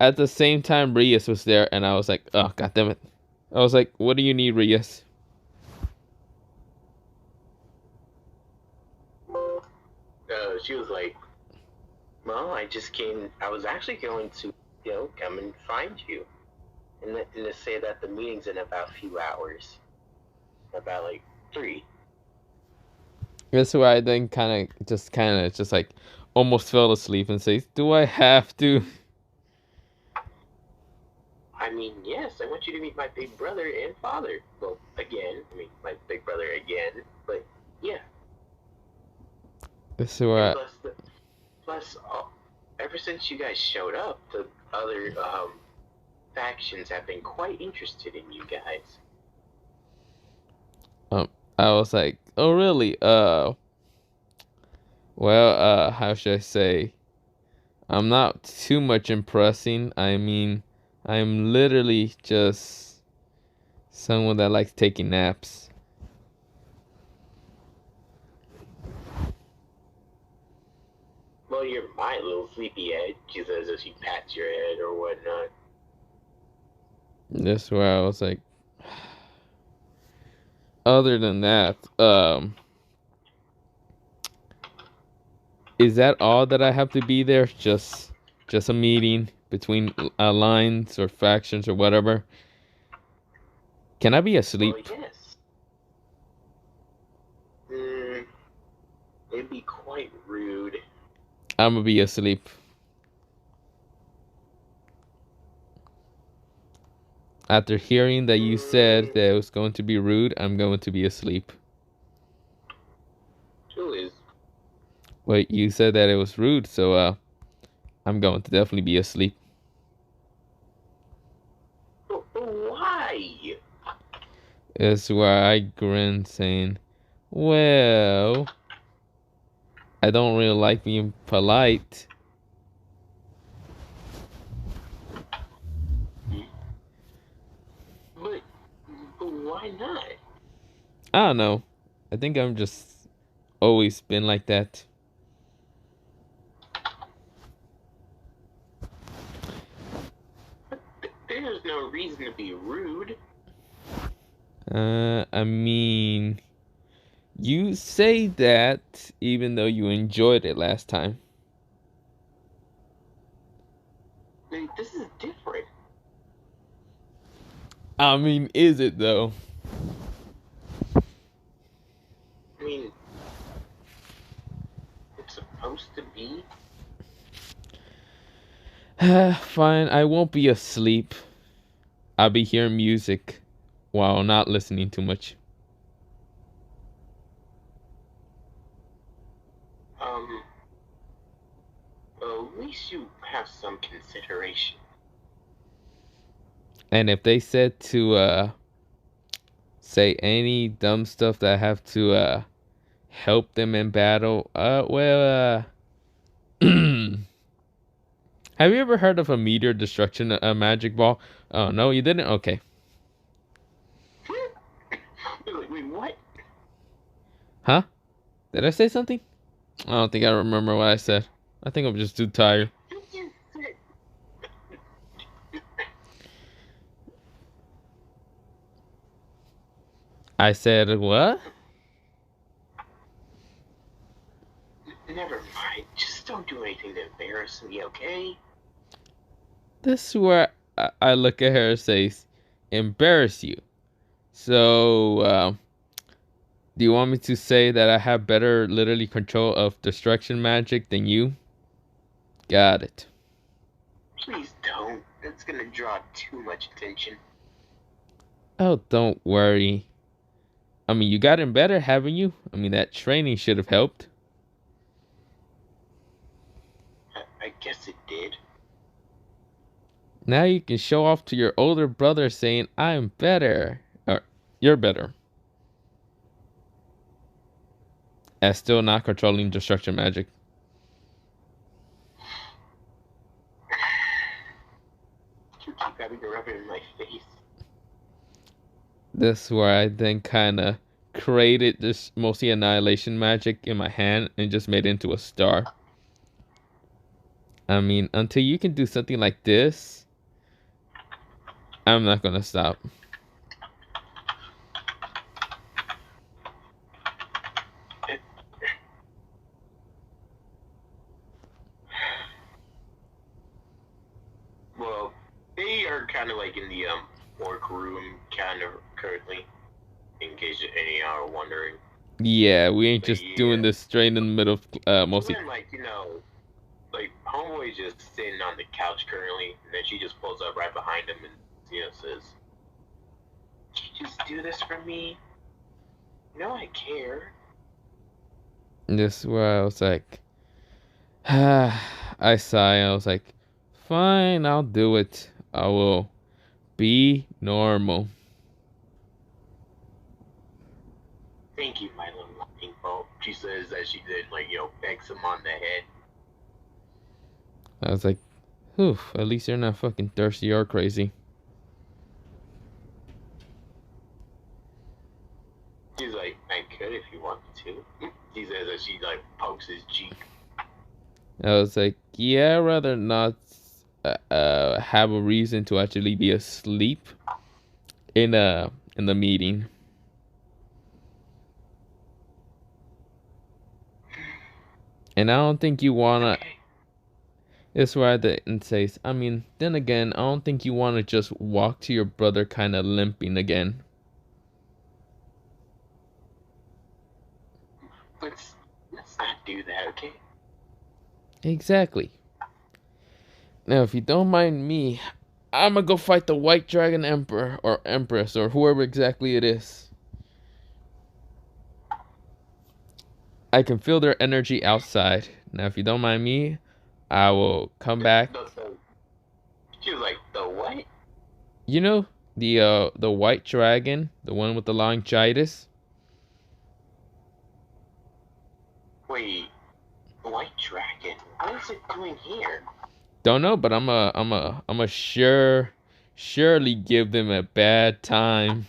At the same time, Rias was there, and I was like, oh, god damn it. I was like, what do you need, Rias? She was like, well, I was actually going to, come and find you. And to say that the meeting's in about a few hours. About like 3. That's why I then kind of just like almost fell asleep and says, do I have to? I mean, yes, I want you to meet my big brother and father. Well, again, my big brother again, but yeah. That's And why. plus, ever since you guys showed up, the other factions have been quite interested in you guys. I was like, oh really? Well, how should I say? I'm not too much impressing. I mean, I'm literally just someone that likes taking naps. Well, you're my little sleepyhead, she says as she pats your head or whatnot. That's where I was like, other than that, is that all that I have to be there? Just a meeting between lines or factions or whatever. Can I be Well, asleep? yes. It'd be quite rude. I'm gonna be asleep. After hearing that you said that it was going to be rude, I'm going to be asleep. Who is? Wait, you said that it was rude, so I'm going to definitely be asleep. Why? That's where I grin, saying, "Well, I don't really like being polite." But, but why not? I don't know. I think I'm just always been like that. There's no reason to be rude. I mean, you say that even though you enjoyed it last time. This is different. I mean, is it though? I mean, it's supposed to be. Fine, I won't be asleep. I'll be hearing music while not listening too much. Um, well, at least you have some consideration. And if they said to say any dumb stuff that I have to help them in battle, have you ever heard of a meteor destruction magic ball? Oh no, you didn't. Okay, Wait, what? huh? Did I say something? I don't think I remember what I said. I think I'm just too tired. You said I said what? never mind. Just don't do anything to embarrass me, okay? This is where I look at her and say, embarrass you. So, do you want me to say that I have better literally control of destruction magic than you? Got it. Please don't. That's gonna draw too much attention. Oh, don't worry. I mean, you gotten better, haven't you? I mean, that training should have helped. I guess it did. Now you can show off to your older brother saying, I'm better. Or, you're better. As still not controlling destruction magic. keep having to rub it in my face. This is where I then kind of created this mostly annihilation magic in my hand and just made it into a star. I mean, until you can do something like this, I'm not gonna stop. Well, they are kind of like in the workroom kind of currently, in case any are wondering. Yeah, we ain't But just yeah, doing this straight in the middle of mostly. even like like homeboy's just sitting on the couch currently, and then she just pulls up right behind him and says, "Can you just do this for me? You know I care." This is where I was like, I sigh. I was like, fine, I'll do it. I will be normal. "Thank you, my little lightning bolt," she says as she then pegs him on the head. I was like, whew, at least you're not fucking thirsty or crazy. She's like, "I could if you want me to." He says as she pokes his cheek. I was like, yeah, I'd rather not have a reason to actually be asleep in the meeting. And I don't think you wanna. Okay. It's where the and says. I mean, then again, I don't think you wanna just walk to your brother kind of limping again. Let's not do that, okay? Exactly. Now, if you don't mind me, I'm gonna go fight the White Dragon Emperor or Empress or whoever exactly it is. I can feel their energy outside. Now, if you don't mind me, I will come back. She was like, "The what?" You know the White Dragon, the one with the longitis. Wait, White Dragon? What is it doing here? Don't know, but I'm a surely give them a bad time.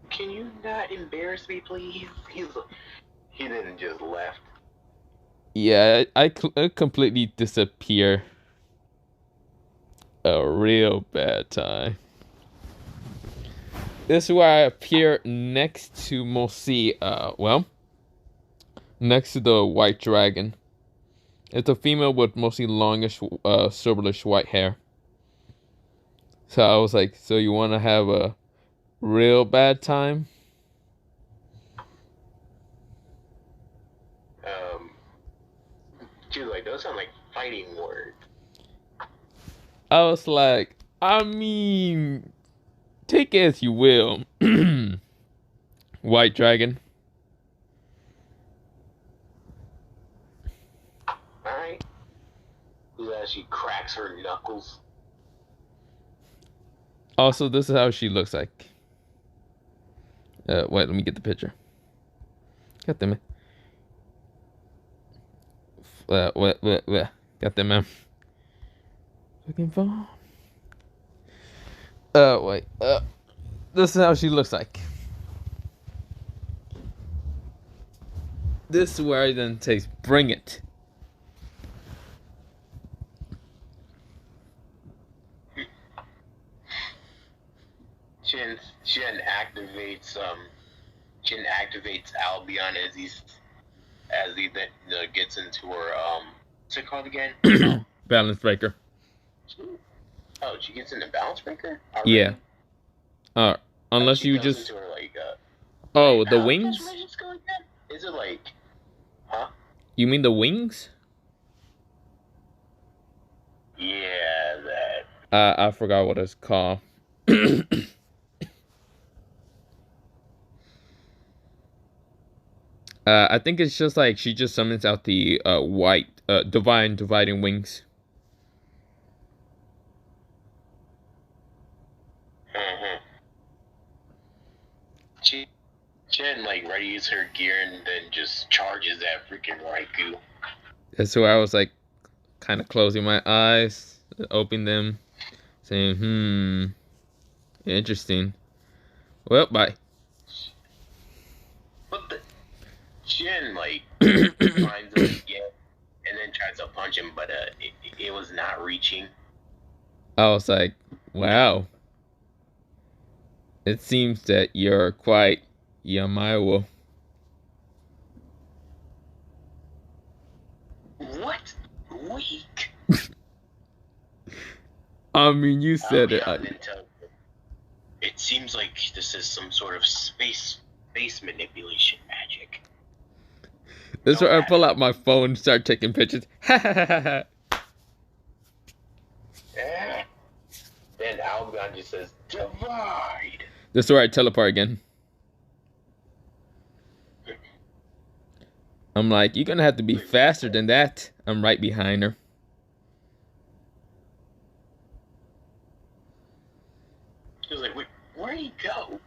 Can you not embarrass me, please? He didn't just left. Yeah, I completely disappear. A real bad time. This is where I appear next to mostly, next to the White Dragon. It's a female with mostly longish, silverish white hair. So I was like, so you want to have a real bad time? Um, she was like, "Those sound like fighting words." I was like, I mean, take it as you will. White Dragon. Alright. As she cracks her knuckles. Also, this is how she looks like. Wait, let me get the picture. Got them. What? Got them, man. Fucking phone. Wait. This is how she looks like. This is where I then takes bring it. Shin activates Albion as he then gets into her what's it called again? Balance breaker. Oh, she gets into balance breaker? Already? Yeah. Unless you just into her, the wings? Is it like, huh? You mean the wings? Yeah, that. I forgot what it's called. I think it's just like she just summons out the white divine dividing wings. Mm-hmm. Jen readies her gear and then just charges that freaking Raikou. That's why I was like, kind of closing my eyes, opening them, saying, interesting. Well, bye. But the Jin like finds him again and then tries to punch him, but it was not reaching. I was like, wow. It seems that you're quite Yamawa. What? Weak? I mean, you said it. It seems like this is some sort of space manipulation magic. This is where I pull out my phone and start taking pictures. Yeah. Then Albion just says, divide. This is where I teleport again. I'm like, you're gonna have to be faster than that. I'm right behind her. She was like, wait, where'd he go?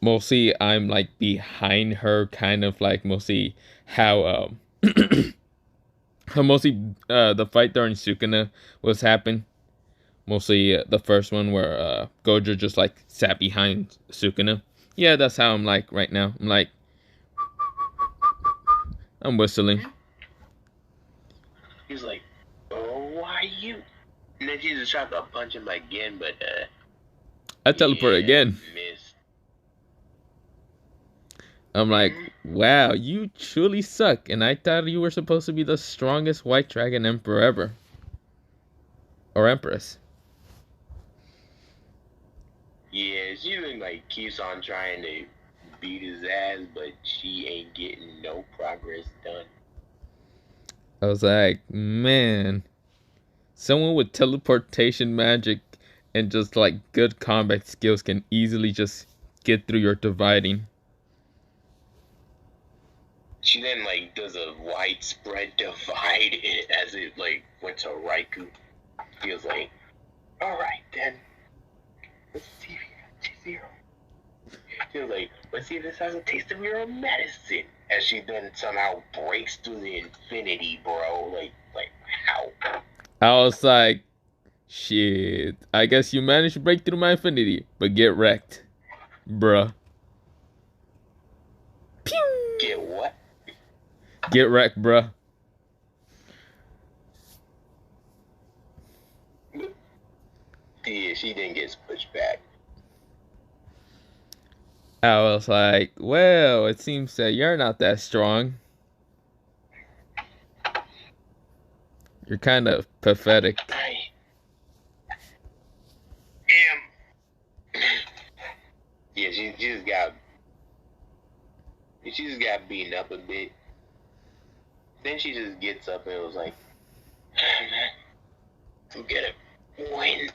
Mostly, I'm like behind her, kind of like mostly how mostly the fight during Sukuna was happening. Mostly the first one where Gojo just like sat behind Sukuna. Yeah, that's how I'm like right now. I'm like, I'm whistling. He's like, oh, why you? And then she just tried to punch him again, but I teleport again. Missed. I'm like, wow, you truly suck. And I thought you were supposed to be the strongest White Dragon Emperor ever. Or Empress. Yeah, she like keeps on trying to beat his ass, but she ain't getting no progress done. I was like, man, someone with teleportation magic and just like good combat skills can easily just get through your dividing. She then like does a widespread divide as it like went to Raikou. He was like, alright then. Let's see if he has zero. She was like, let's see if this has a taste of your own medicine. As she then somehow breaks through the infinity, bro. Like how? I was like, shit, I guess you managed to break through my infinity, but get wrecked, bruh. Pew! Get what? Get wrecked, bruh. Yeah, she didn't get pushed back. I was like, well, it seems that you're not that strong. You're kind of pathetic. I am. Yeah, she just got beaten up a bit. Then she just gets up and was like, I'm gonna win.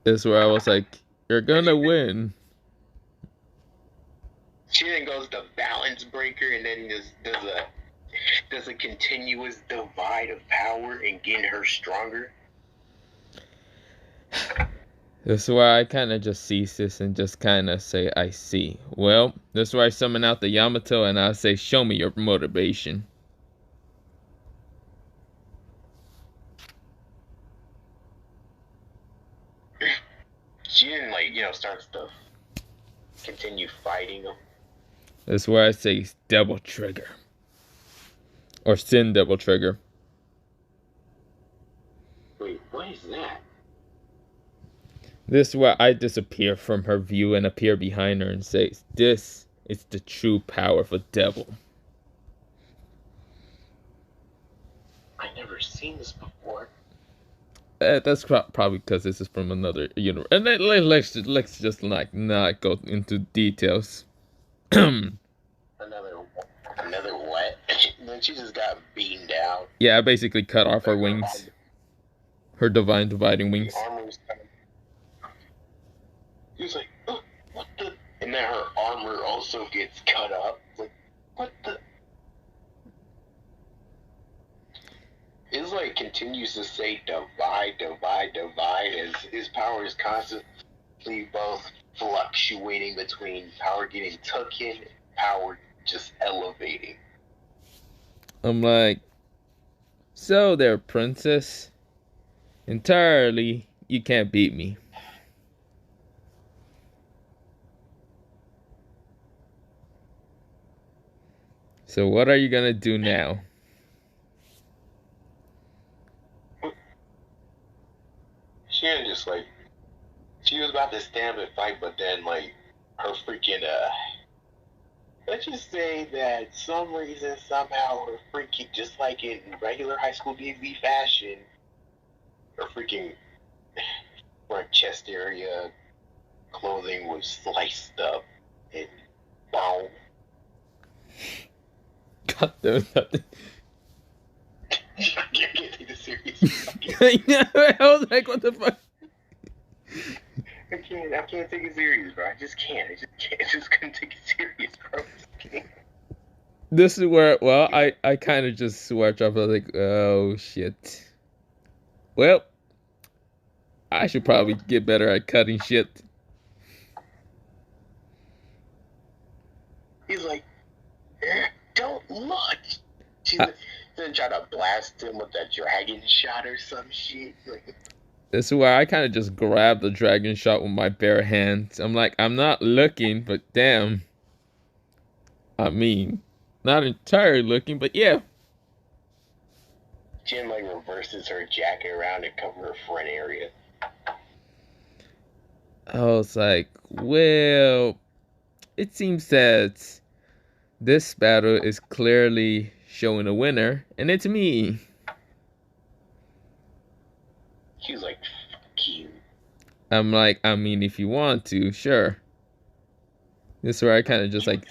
This is where I was like, you're gonna win. She then goes to balance breaker and then just does a continuous divide of power and getting her stronger. This is where I kind of just cease this and just kind of say, I see. Well, this is where I summon out the Yamato and I say, show me your motivation. She then starts to continue fighting him. This is where I say double trigger. Or sin double trigger. Wait, what is that? This is where I disappear from her view and appear behind her and say, this is the true power of a devil. I've never seen this before. That's probably because this is from another universe. And let's just like not go into details. Another what? Then she just got beaten down. Yeah, I basically cut off her wings. Her divine dividing wings. He was like, oh, what the? And then her armor also gets cut up. Like, what the? It's like continues to say divide as his power is constantly both fluctuating between power getting taken and power just elevating. I'm like, so there, princess. Entirely, you can't beat me. So what are you gonna do now? She ain't just like she was about to stand and fight, but then like her freaking let's just say that some reason somehow her freaking just like in regular high school DxD fashion, her freaking front chest area clothing was sliced up and boom. God damn it. I can't take this serious. I was like, what the fuck? I can't take it serious, bro. I just can't. I just couldn't take it serious, bro. This is where, well, I kind of just switched off. I was like, oh shit. Well, I should probably get better at cutting shit. He's like, don't look. She's I, then try to blast him with that dragon shot or some shit. Like, this is where I kind of just grabbed the dragon shot with my bare hands. I'm like, I'm not looking, but damn. I mean, not entirely looking, but yeah. Jin like reverses her jacket around and cover her front area. I was like, well, it seems that this battle is clearly showing a winner, and it's me. She's like, fuck you. I'm like, I mean, if you want to, sure. This is where I kind of just like,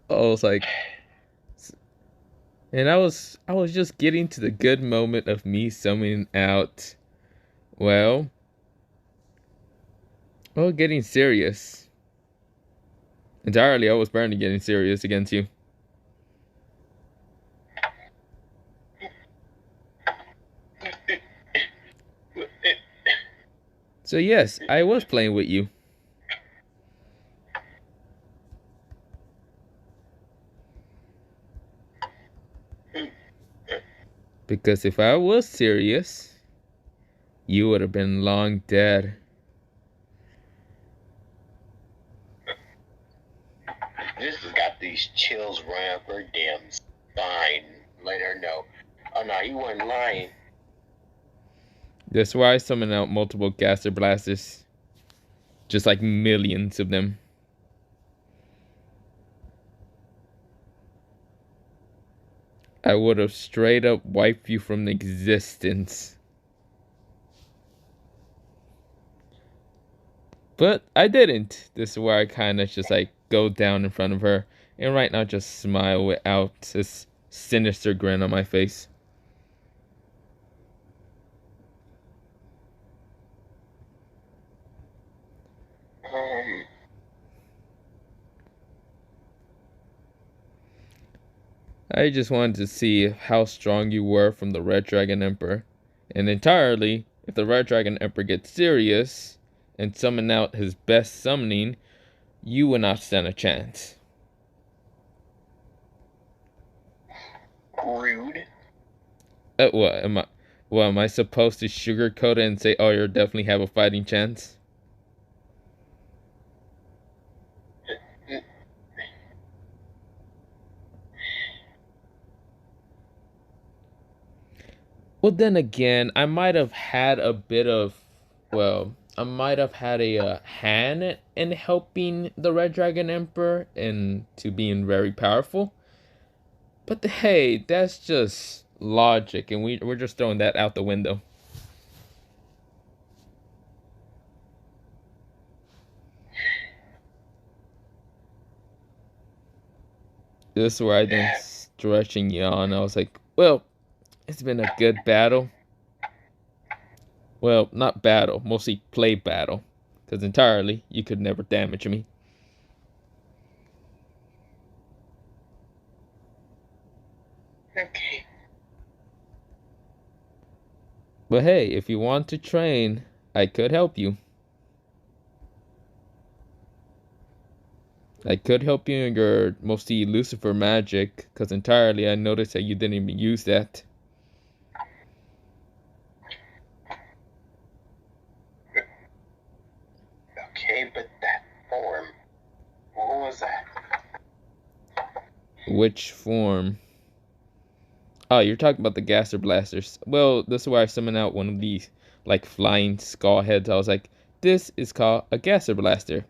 I was like, and I was just getting to the good moment of me summoning out, well, getting serious. Entirely, I was burning getting serious against you. So yes, I was playing with you. Because if I was serious, you would have been long dead. This has got these chills running up her damn spine. Let her know. Oh no, you weren't lying. That's why I summoned out multiple Gaster Blasters. Just like millions of them. I would have straight up wiped you from existence. But I didn't. This is where I kind of just like go down in front of her. And right now just smile without this sinister grin on my face. I just wanted to see how strong you were from the Red Dragon Emperor. And entirely, if the Red Dragon Emperor gets serious and summon out his best summoning, you will not stand a chance. Rude. What am I? Well, am I supposed to sugarcoat it and say, "Oh, you definitely have a fighting chance"? Well, then again, I might have had a bit of, well, I might have had a hand in helping the Red Dragon Emperor into being very powerful. But hey, that's just logic, and we're just throwing that out the window. This is where I then stretching yawn. I was like, well, it's been a good battle. Well, not battle, mostly play battle. Because entirely, you could never damage me. Okay. But hey, if you want to train, I could help you. I could help you in your mostly Lucifer magic, because entirely I noticed that you didn't even use that. Okay, but that form, what was that? Which form? Oh, you're talking about the Gaster Blasters. Well, this is where I summoned out one of these, like, flying skull heads. I was like, this is called a Gaster Blaster.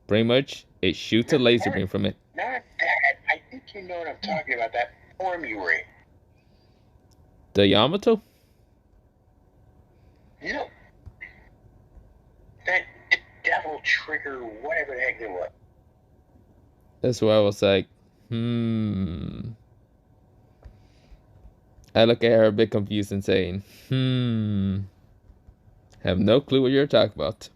Pretty much, it shoots a laser beam from it. Not that. I think you know what I'm talking about. That form you were in. The Yamato? No. That devil trigger, whatever the heck it was. That's where I was like, I look at her a bit confused and saying, have no clue what you're talking about.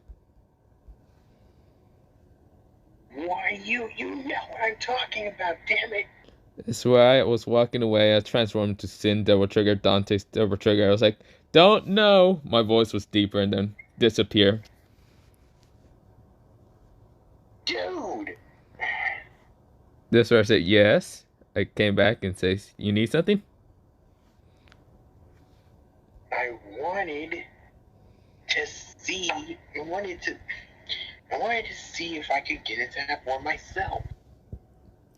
Why, you know what I'm talking about, damn it. That's where I was walking away. I transformed to Sin Double Trigger, Dante's Double Trigger. I was like, don't know. My voice was deeper and then disappear. Dude. This where I said yes. I came back and says, you need something? I wanted to see, I wanted to see if I could get into that form myself.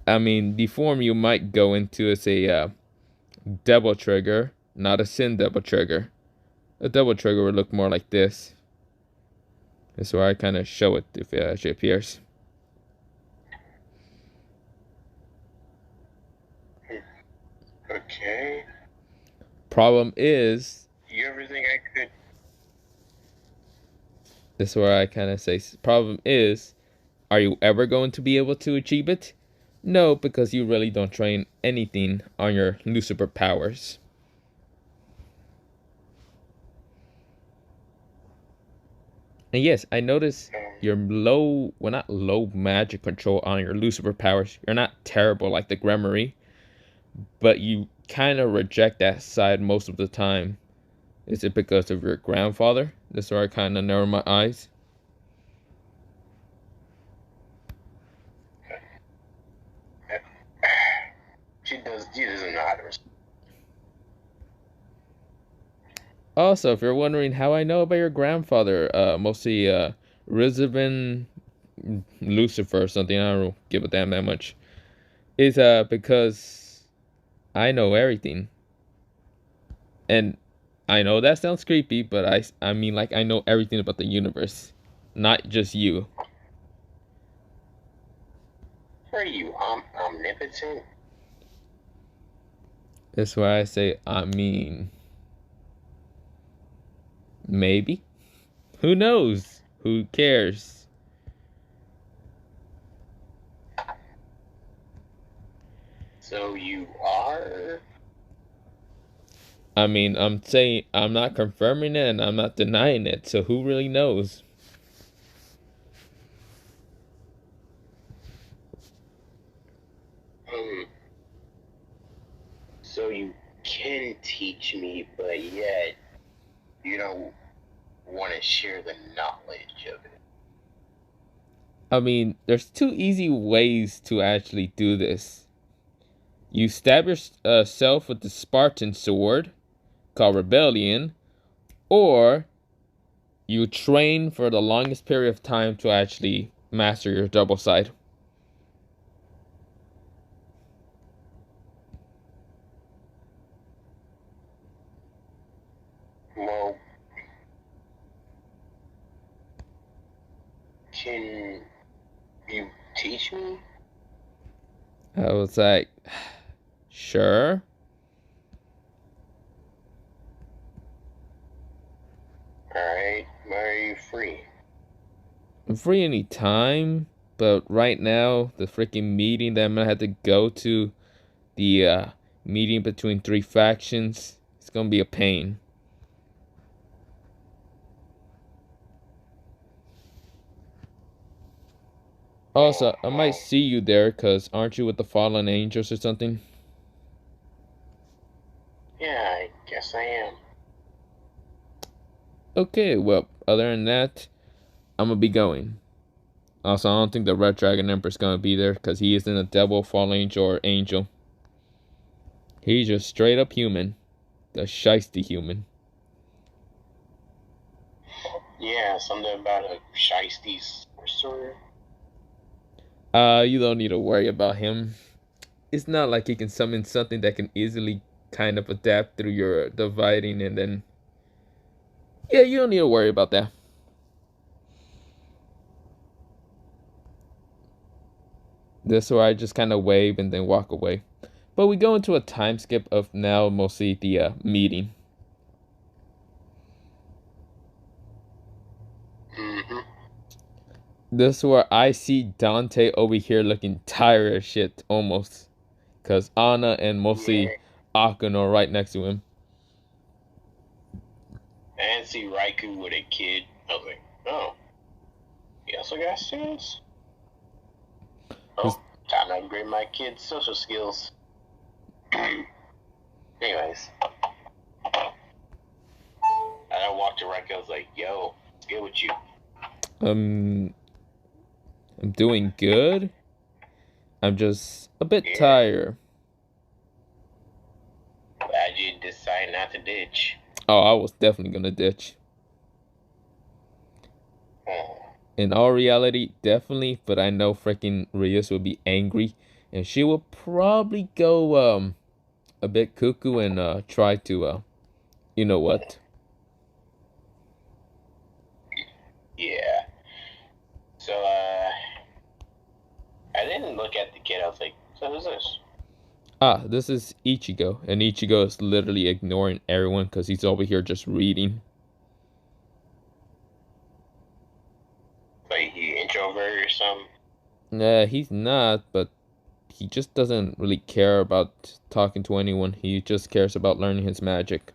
I mean, the form you might go into is a double trigger, not a Sin Double Trigger. A double trigger would look more like this. That's where I kind of show it if it actually appears. Okay. Problem is, You ever think I could? this is where I kind of say, problem is, are you ever going to be able to achieve it? No, because you really don't train anything on your Lucifer powers. And yes, I notice you're low, well, not low magic control on your Lucifer powers. You're not terrible like the Gremory, but you kind of reject that side most of the time. Is it because of your grandfather? That's where I kind of narrow my eyes. She doesn't know how to respond. Also, if you're wondering how I know about your grandfather, mostly Rizabin Lucifer or something, I don't give a damn that much, is because I know everything. And I know that sounds creepy, but I mean, like, I know everything about the universe, not just you. Are you omnipotent? That's why I say, I mean, maybe. Who knows? Who cares? So you are? I mean, I'm saying I'm not confirming it and I'm not denying it, so who really knows? So you can teach me, but yet you don't want to share the knowledge of it. I mean, there's two easy ways to actually do this. You stab yourself with the Spartan sword, called Rebellion, or you train for the longest period of time to actually master your double side. Well, can you teach me? I was like, sure. Alright, are you free? I'm free anytime, but right now, the freaking meeting that I'm gonna have to go to, the meeting between three factions, it's gonna be a pain. Also, I might see you there, because aren't you with the fallen angels or something? Yeah, I guess I am. Okay, well, other than that, I'm gonna be going. Also, I don't think the Red Dragon Emperor's gonna be there because he isn't a devil, fallen angel, or angel. He's just straight up human. The shiesty human. Yeah, something about a shiesty sorcerer. You don't need to worry about him. It's not like he can summon something that can easily kind of adapt through your dividing and then. Yeah, you don't need to worry about that. This where I just kind of wave and then walk away. But we go into a time skip of now mostly the meeting. Mm-hmm. This is where I see Dante over here looking tired as shit almost. Because Anna and mostly Akano are right next to him. And see Raikou with a kid. I was like, oh. He also got students? Oh, time to upgrade my kid's social skills. Anyways. I walked to Raikou, I was like, yo, what's good with you? I'm doing good. I'm just a bit tired. Glad you decided not to ditch. Oh, I was definitely gonna ditch. In all reality, definitely, but I know freaking Rios will be angry, and she will probably go a bit cuckoo and try to you know what? Yeah. So I didn't look at the kid. I was like, so who's this? Ah, this is Ichigo, and Ichigo is literally ignoring everyone because he's over here just reading. Like he introvert or something? Nah, he's not, but he just doesn't really care about talking to anyone. He just cares about learning his magic.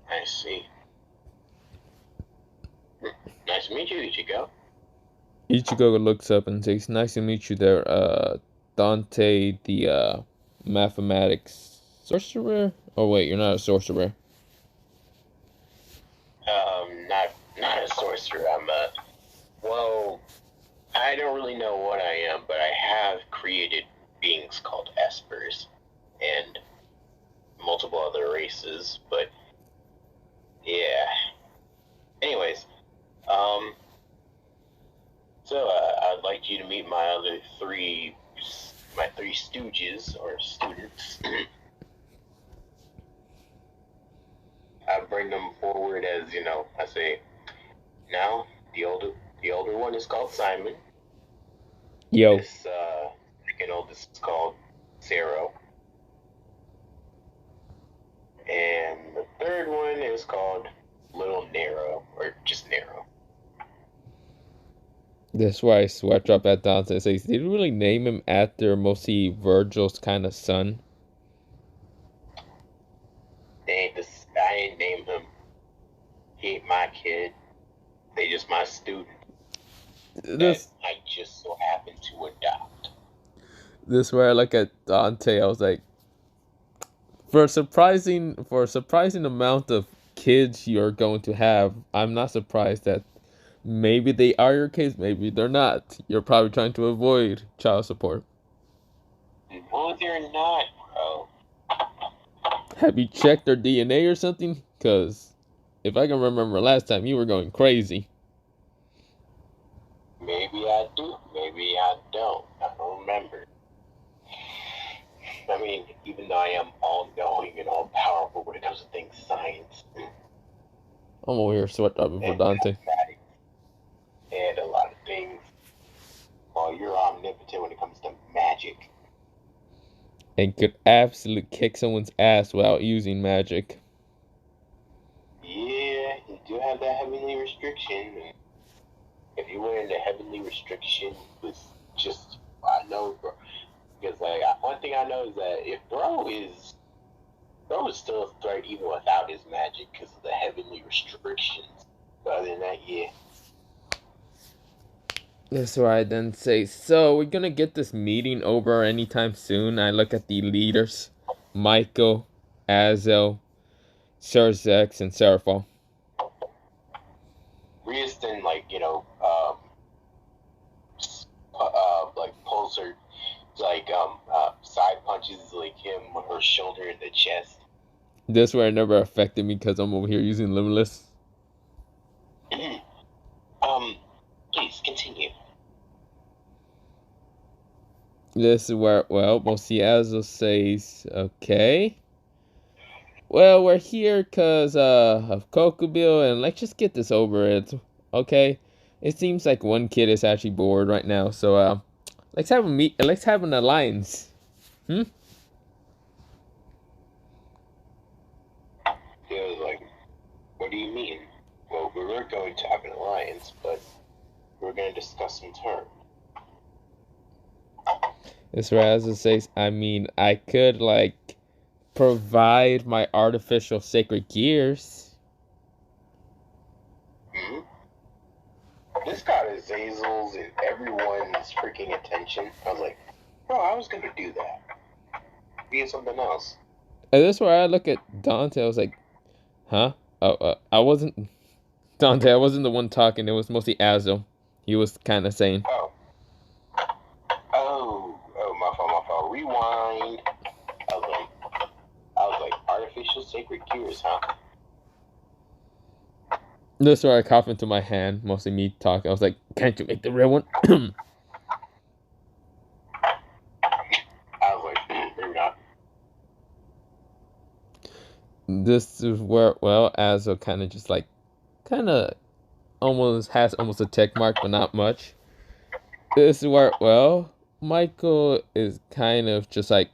I see. Nice to meet you, Ichigo. Ichigo looks up and says, "Nice to meet you there, Dante, the mathematics sorcerer? Oh wait, you're not a sorcerer." Not a sorcerer. Well, I don't really know what I am, but I have created beings called espers and multiple other races, but yeah. Anyways, so I'd like you to meet my three stooges or students. I bring them forward as I say. Now the older one is called Simon. Yo. This second oldest is called Zero. And the third one is called Little Nero, or just Nero. That's why I swept up at Dante and says, "Did you really name him after mostly Virgil's kind of son?" I ain't name him. He ain't my kid. They just my student. That I just so happen to adopt. This where I look at Dante, I was like, for a surprising amount of kids you're going to have, I'm not surprised that maybe they are your kids, maybe they're not. You're probably trying to avoid child support. No, they're not, bro. Have you checked their DNA or something? Because if I can remember last time, you were going crazy. Maybe I do, maybe I don't. I don't remember. I mean, even though I am all-knowing and all-powerful when it comes to things science. I'm over here sweat up for Dante. And a lot of things. While you're omnipotent when it comes to magic. And could absolutely kick someone's ass without using magic. Yeah, you do have that heavenly restriction. If you went into heavenly restriction with just, I know, bro. Because one thing I know is that if bro is still a threat even without his magic because of the heavenly restrictions. But other than that, yeah. That's why I then say, so we're gonna get this meeting over anytime soon. I look at the leaders, Michael, Azel, Serzex, and Serafal. Riaston, or shoulder in the chest. This where it never affected me because I'm over here using Limitless. Please continue. This is where, well, Mosiazo says, okay. Well, we're here because of Kokubil, and let's just get this over it, okay? It seems like one kid is actually bored right now, so let's have let's have an alliance. Yeah, like, what do you mean? Well, we were going to have an alliance, but we're going to discuss some terms. This Razo says, I mean, I could, like, provide my artificial sacred gears. This got Azazel's and everyone's freaking attention. I was like, bro, I was going to do that. Be something else. And this where I look at Dante, I was like, huh? I wasn't, Dante, I wasn't the one talking, it was mostly Azo. He was kind of saying. My fault. Rewind. I was like, artificial sacred gears, huh? This where I coughed into my hand, mostly me talking. I was like, can't you make the real one? I was like, maybe not. This is where, well, Azo kind of just like, almost has almost a tech mark, but not much. This is where, well, Michael is kind of just like,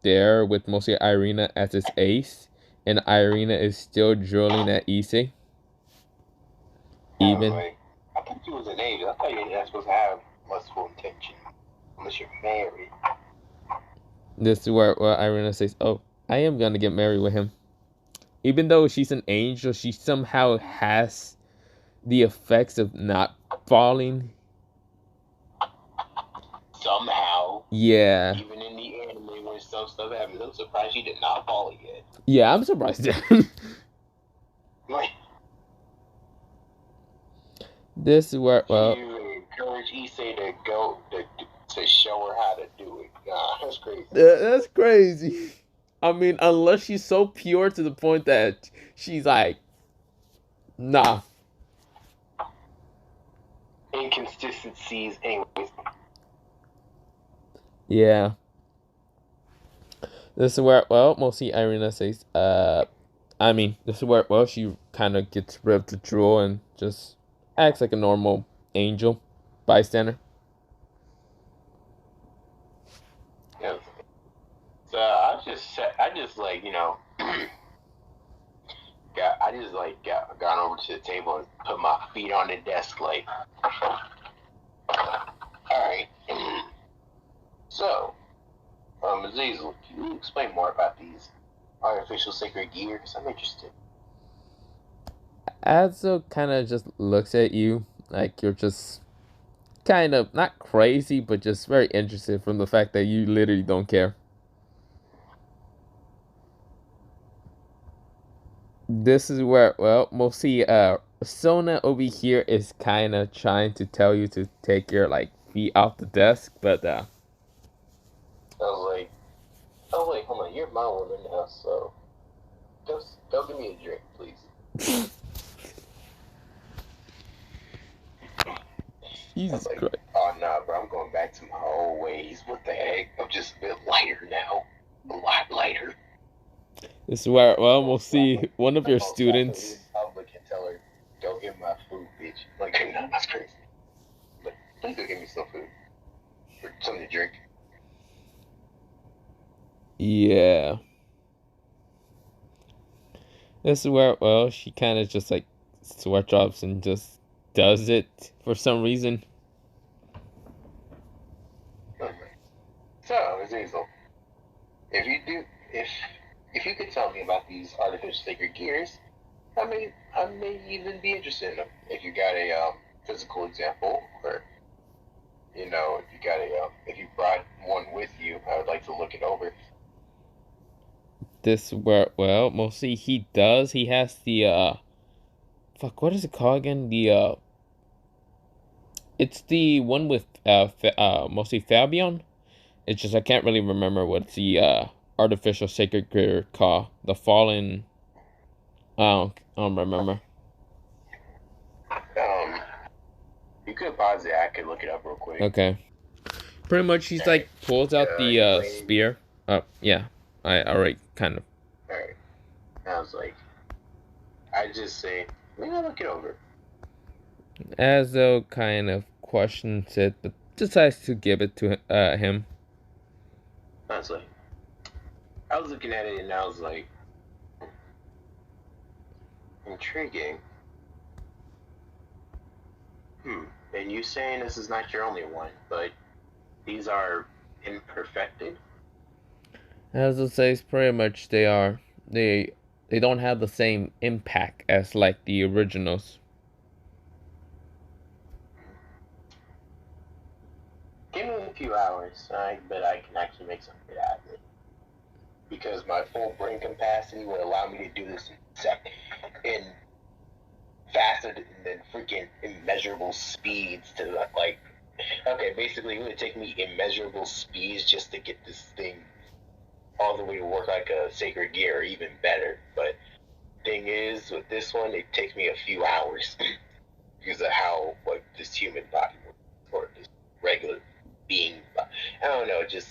there with mostly Irina as his ace, and Irina is still drilling at Issei. Even. I thought you was an angel. I thought you were not supposed to have lustful intention unless you're married. This is where, well, Irina says, oh, I am gonna get married with him. Even though she's an angel, she somehow has the effects of not falling. Somehow. Yeah. Even in the anime when some stuff happens, I'm surprised she did not fall yet. Yeah, I'm surprised. Like, this is where, well, you encourage Issei to go to show her how to do it. God, that's crazy. That's crazy. I mean, unless she's so pure to the point that she's like, nah. Inconsistencies, anyways. Yeah. This is where, well, mostly Irina says, I mean, this is where, well, she kind of gets ripped to drool and just acts like a normal angel bystander. Yeah. So I just like, you know, got over to the table and put my feet on the desk, like, all right. So, Azazel, can you explain more about these artificial sacred gears? I'm interested. Azo kind of just looks at you like you're just kind of not crazy, but just very interested from the fact that you literally don't care. This is where, well, mostly Sona over here is kind of trying to tell you to take your like feet off the desk, but I was like, hold on, you're my woman now, so go give me a drink, please. Jesus like, Christ. Oh nah, bro, I'm going back to my old ways. What the heck? I'm just a bit lighter now. A lot lighter. This is where, well, we'll see one of your students. Public can tell her, go get my food, bitch. Like, no, that's crazy. But please go get me some food. Or something to drink. Yeah. This is where, well, she kind of just like sweat drops and just does it for some reason. Okay. So, Azazel, if you could tell me about these artificial sacred gears, I may even be interested in them. If you got a physical example, or you know, if you brought one with you, I would like to look it over. This where, well, mostly he does. He has the fuck, what is it called again? The it's the one with mostly Fabian, It's just I can't really remember what the artificial sacred gear called. The fallen. I don't remember. You could pause it. I could look it up real quick. Okay. Pretty much, he's like Alright. pulls out the Explain. spear. Oh yeah, I already kind of. Alright. I was like, I just say, maybe I'll look it over. As though kind of questions it, but decides to give it to him. I was like, I was looking at it and I was like, intriguing. And you saying this is not your only one, but these are imperfected? As it says, pretty much they don't have the same impact as like the originals. Give me a few hours. I bet I can actually make something out of it. Because my full brain capacity would allow me to do this in faster than freaking immeasurable speeds to like. Okay, basically, it would take me immeasurable speeds just to get this thing all the way to work like a sacred gear, or even better. But thing is, with this one, it takes me a few hours because of how what this human body works, or this regular being. I don't know, just.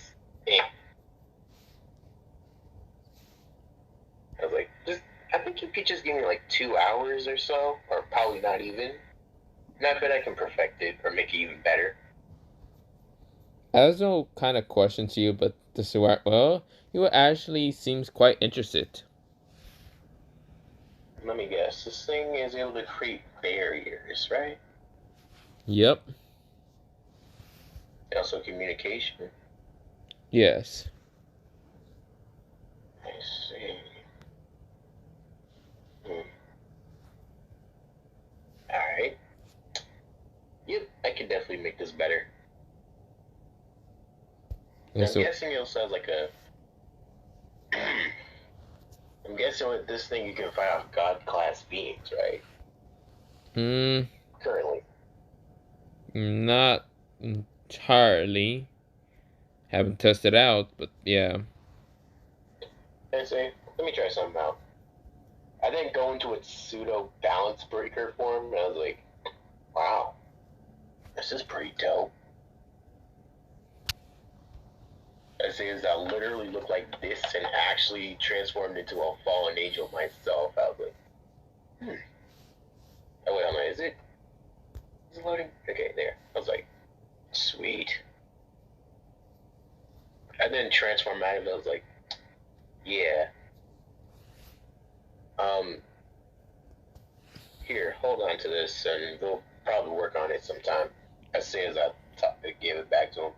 I was like, I think you could just give me like 2 hours or so, or probably not even. And I bet I can perfect it or make it even better. I have no kind of question to you, but this is well, you actually seems quite interested. Let me guess. This thing is able to create barriers, right? Yep. Also communication. Yes. I see. Alright. Yep, I can definitely make this better. Yeah, I'm guessing it sounds like a. I'm guessing with this thing you can find out God class beings, right? Currently. Not entirely. Haven't tested out, but yeah. I say, let me try something out. I then go into its pseudo balance breaker form, and I was like, wow, this is pretty dope. I say, as I literally look like this and actually transformed into a fallen angel myself. I was like, oh, wait, hold on, is it loading? Okay, there. I was like, sweet. I then transformed out of it. I was like, yeah. Here, hold on to this, and we'll probably work on it sometime. As soon as I give it back to him.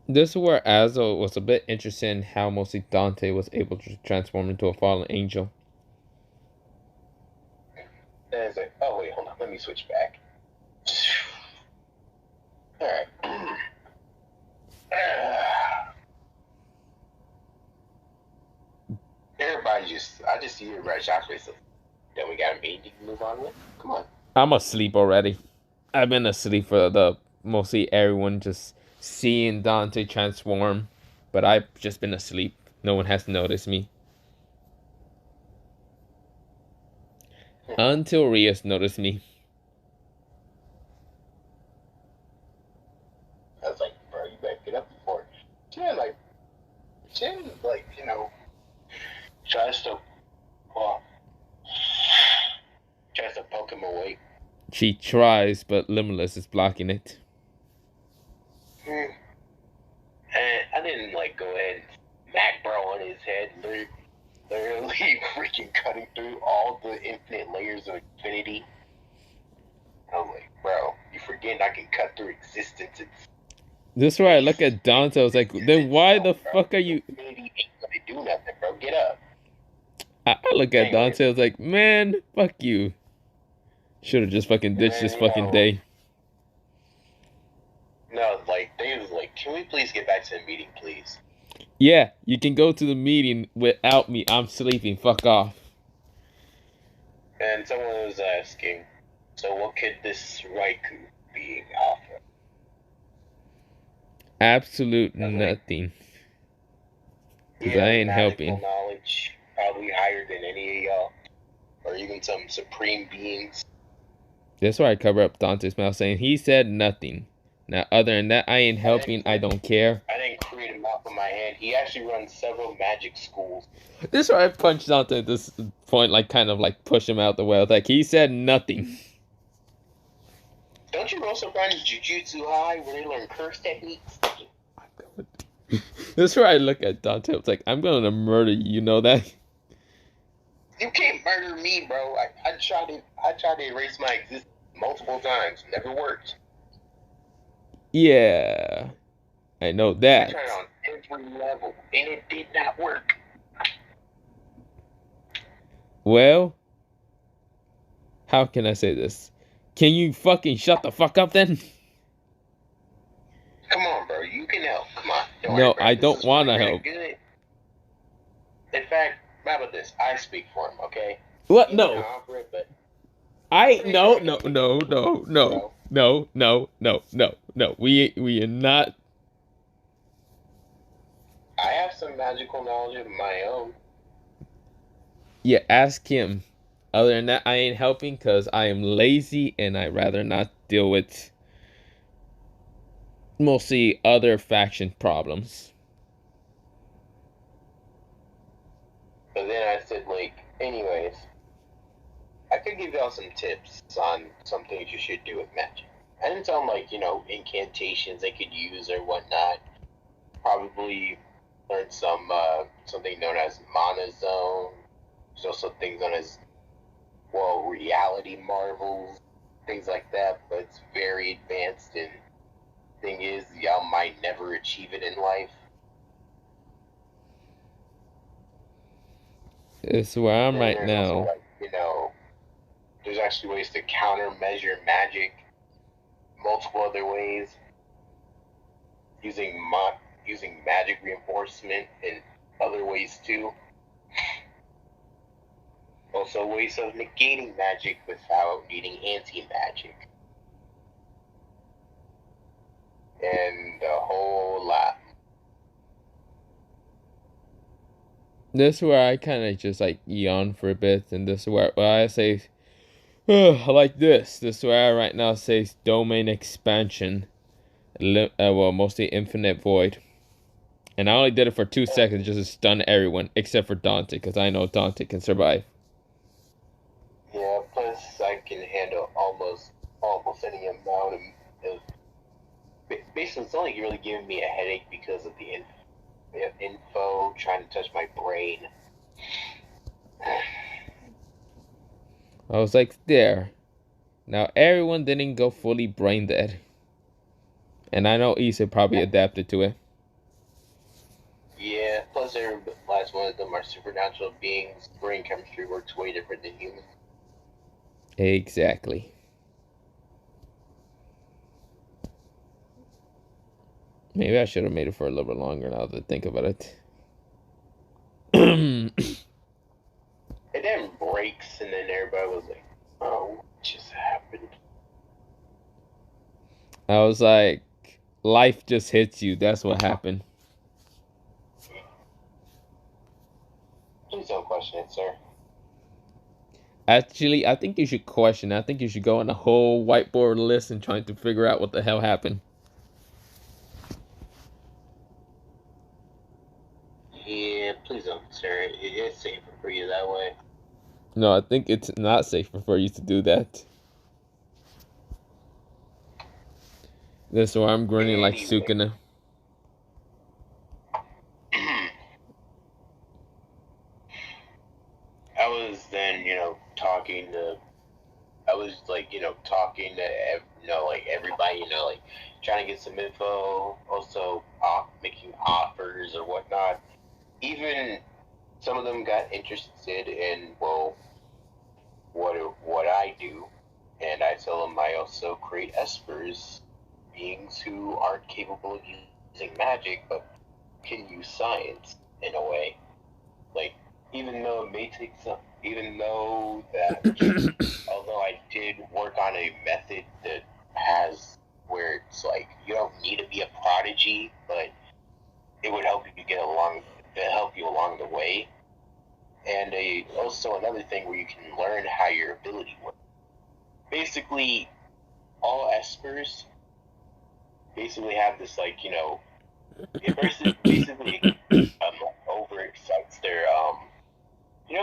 This is where Azo was a bit interested in how mostly Dante was able to transform into a fallen angel. And it's like, oh wait, hold on, let me switch back. Alright. I just see everybody shocked myself. Then we got a meeting to move on with. Come on. I'm asleep already. I've been asleep for the mostly everyone just seeing Dante transform, but I've just been asleep. No one has noticed me. Until Rias noticed me. I was like, bro, you better get up before. Jen, you know, tries to, well, tries to poke him away. She tries, but Limitless is blocking it. And I didn't, go ahead and smack bro on his head, literally freaking cutting through all the infinite layers of infinity. I was like, bro, you forgetting I can cut through existence. This is where I look at Dante, I was like, then why the fuck are you... Infinity ain't gonna do nothing, bro. Get up. I look at Dante, I was like, man, fuck you. Should have just fucking ditched this fucking day. No, they was like, can we please get back to the meeting, please? Yeah, you can go to the meeting without me. I'm sleeping. Fuck off. And someone was asking, so what could this Raikou being offer? Absolute That's like, nothing. Cause he I has ain't magical helping. knowledge, probably higher than any of y'all, or even some supreme beings. That's why I cover up Dante's mouth saying he said nothing. Now, other than that, I ain't helping. I don't care. I didn't create a mouth in my hand. He actually runs several magic schools. This is why I punched Dante at this point, like kind of like push him out the way. Like he said nothing. Don't you also find Jujutsu High where they learn curse techniques? This is where I look at Dante. It's like I'm gonna murder you. You know that? You can't murder me, bro. I tried to erase my existence multiple times. Never worked. Yeah, I know I that. tried on every level, and it did not work. Well, how can I say this? Can you fucking shut the fuck up then? Come on, bro. You can help. Come on. Don't worry, No, bro. I This don't is really, wanna really help. good. In fact, how about this? I speak for him, okay? What? He ain't No. confident, but I'm I pretty sure no I can no speak no for him, no no bro. no. We are not. I have some magical knowledge of my own. Yeah, ask him. Other than that, I ain't helping because I am lazy and I rather not deal with mostly other faction problems. But then I said, like, anyways, I could give y'all some tips on some things you should do with magic. I didn't tell them, like, incantations they could use or whatnot. Probably learn something known as mana zone. There's also things known as, well, reality marvels, things like that. But it's very advanced, and thing is, y'all might never achieve it in life. It's where I'm Then right there's also, now. like, there's actually ways to countermeasure magic multiple other ways using using magic reinforcement and other ways too. Also ways of negating magic without needing anti-magic. And a whole lot. This is where I kind of just like yawn for a bit, and this is where I say, like this. This is where I right now say domain expansion. Well, mostly infinite void. And I only did it for 2 seconds just to stun everyone except for Dante, because I know Dante can survive. Yeah, plus I can handle almost any amount of basically it's only really giving me a headache because of the info trying to touch my brain. I was like, there. Now everyone didn't go fully brain dead. And I know Issa probably adapted to it. Yeah, plus every last one of them are supernatural beings. Brain chemistry works way different than humans. Exactly. Maybe I should have made it for a little bit longer now that I think about it. It then breaks, and then everybody was like, "Oh, what just happened?" I was like, life just hits you. That's what happened. Please don't question it, sir. Actually, I think you should question. I think you should go on a whole whiteboard list and trying to figure out what the hell happened. Yeah, please don't, sir. It's safer for you that way. No, I think it's not safe for you to do that. This is why I'm grinning like Anyway, Sukuna. I was then, talking to. I was like, talking to, like everybody, like trying to get some info. Also, making offers or whatnot. Even some of them got interested in, well, what I do, and I tell them I also create espers, beings who aren't capable of using magic but can use science in a way. Like, even though it may take some, even though that, although I did work on a method that has where it's like you don't need to be a prodigy, but it would help you help you along the way. And also another thing where you can learn how your ability works. Basically, all espers basically have this it basically overexcites their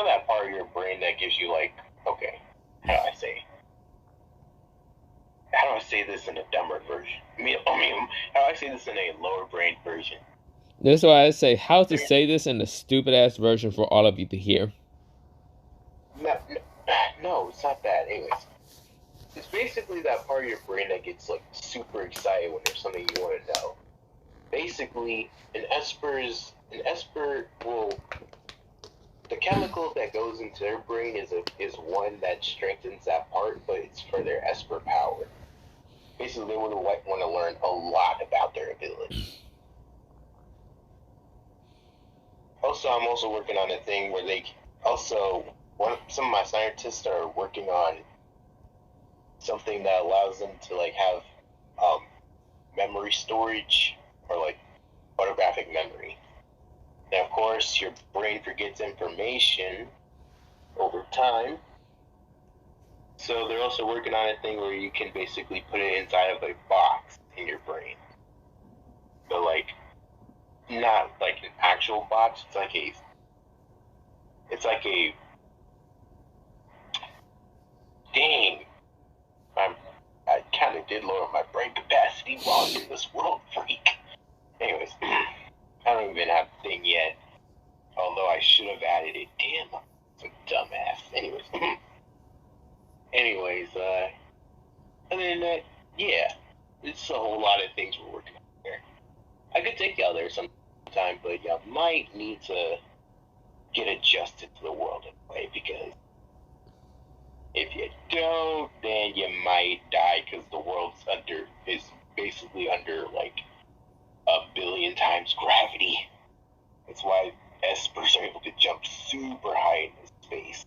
that part of your brain that gives you okay, how do I say this in a dumber version? How do I say this in a lower brain version? That's why I say how to say this in the stupid ass version for all of you to hear. No, it's not that. Anyways, it's basically that part of your brain that gets super excited when there's something you want to know. Basically, an esper will, the chemical that goes into their brain is one that strengthens that part, but it's for their esper power. Basically, they would want to learn a lot about their ability. Also, I'm also working on a thing where some of my scientists are working on something that allows them to have memory storage or photographic memory. And of course, your brain forgets information over time. So they're also working on a thing where you can basically put it inside of a box in your brain. So not like an actual box. It's like a dang. I kind of did lower my brain capacity while I'm in this world, freak. Anyways, I don't even have the thing yet. Although I should have added it. Damn, I'm a dumbass. Anyways, other than that, yeah, it's a whole lot of things we're working on there. I could take y'all there sometime, but y'all might need to get adjusted to the world anyway, because if you don't, then you might die because the world's is basically under 1,000,000,000 times gravity. That's why espers are able to jump super high into space.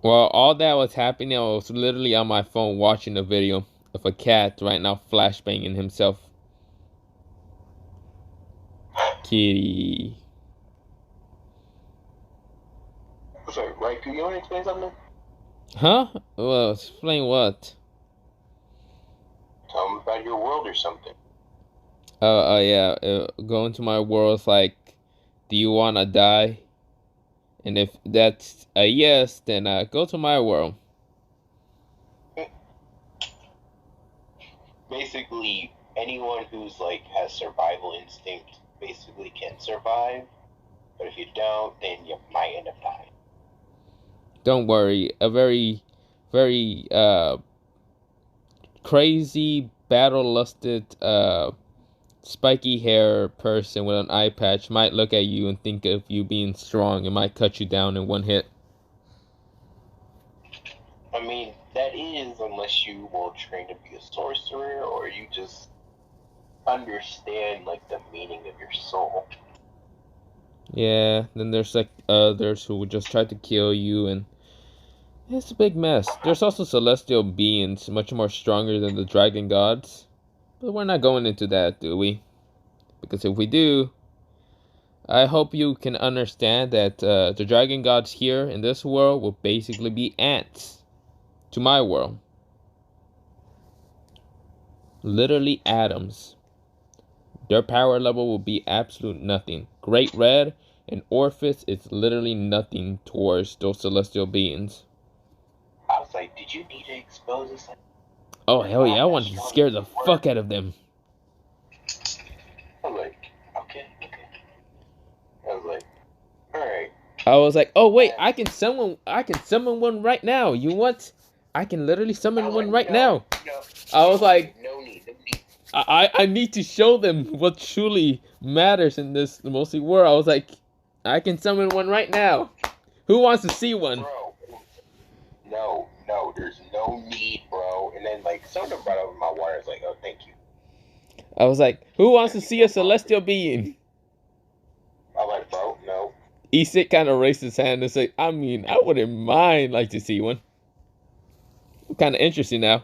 Well, all that was happening, I was literally on my phone watching a video of a cat right now flashbanging himself. Kitty. Sorry, right? Do you want to explain something? Huh? Well, explain what? Tell them about your world or something. Yeah. Go into my world. It's like, do you wanna die? And if that's a yes, then go to my world. Basically, anyone who's has survival instinct basically can survive. But if you don't, then you might end up dying. Don't worry. A very, very crazy, battle-lusted, spiky hair person with an eye patch might look at you and think of you being strong and might cut you down in one hit. I mean, that is unless you will train to be a sorcerer or you just understand the meaning of your soul. Yeah, then there's others who would just try to kill you, and it's a big mess. There's also celestial beings much more stronger than the dragon gods, but we're not going into that, do we? Because if we do, I hope you can understand that the dragon gods here in this world will basically be ants to my world. Literally atoms. Their power level will be absolute nothing. Great Red and Orphis is literally nothing towards those celestial beings. I was like, did you need to expose us? Oh, hell yeah, I wanted to scare the fuck out of them. I was like, okay. I was like, alright. I was like, oh wait, I can summon one right now. You want? I can literally summon one right now. I was like, no need. I need to show them what truly matters in this mostly world. I was like, I can summon one right now. Who wants to see one? Bro, no, there's no need, bro. And then someone brought over my water. I was like, oh, thank you. I was like, who wants to see a celestial being? I was like, bro, no. Isik kind of raised his hand and said, I mean, I wouldn't mind to see one. kind of interesting now.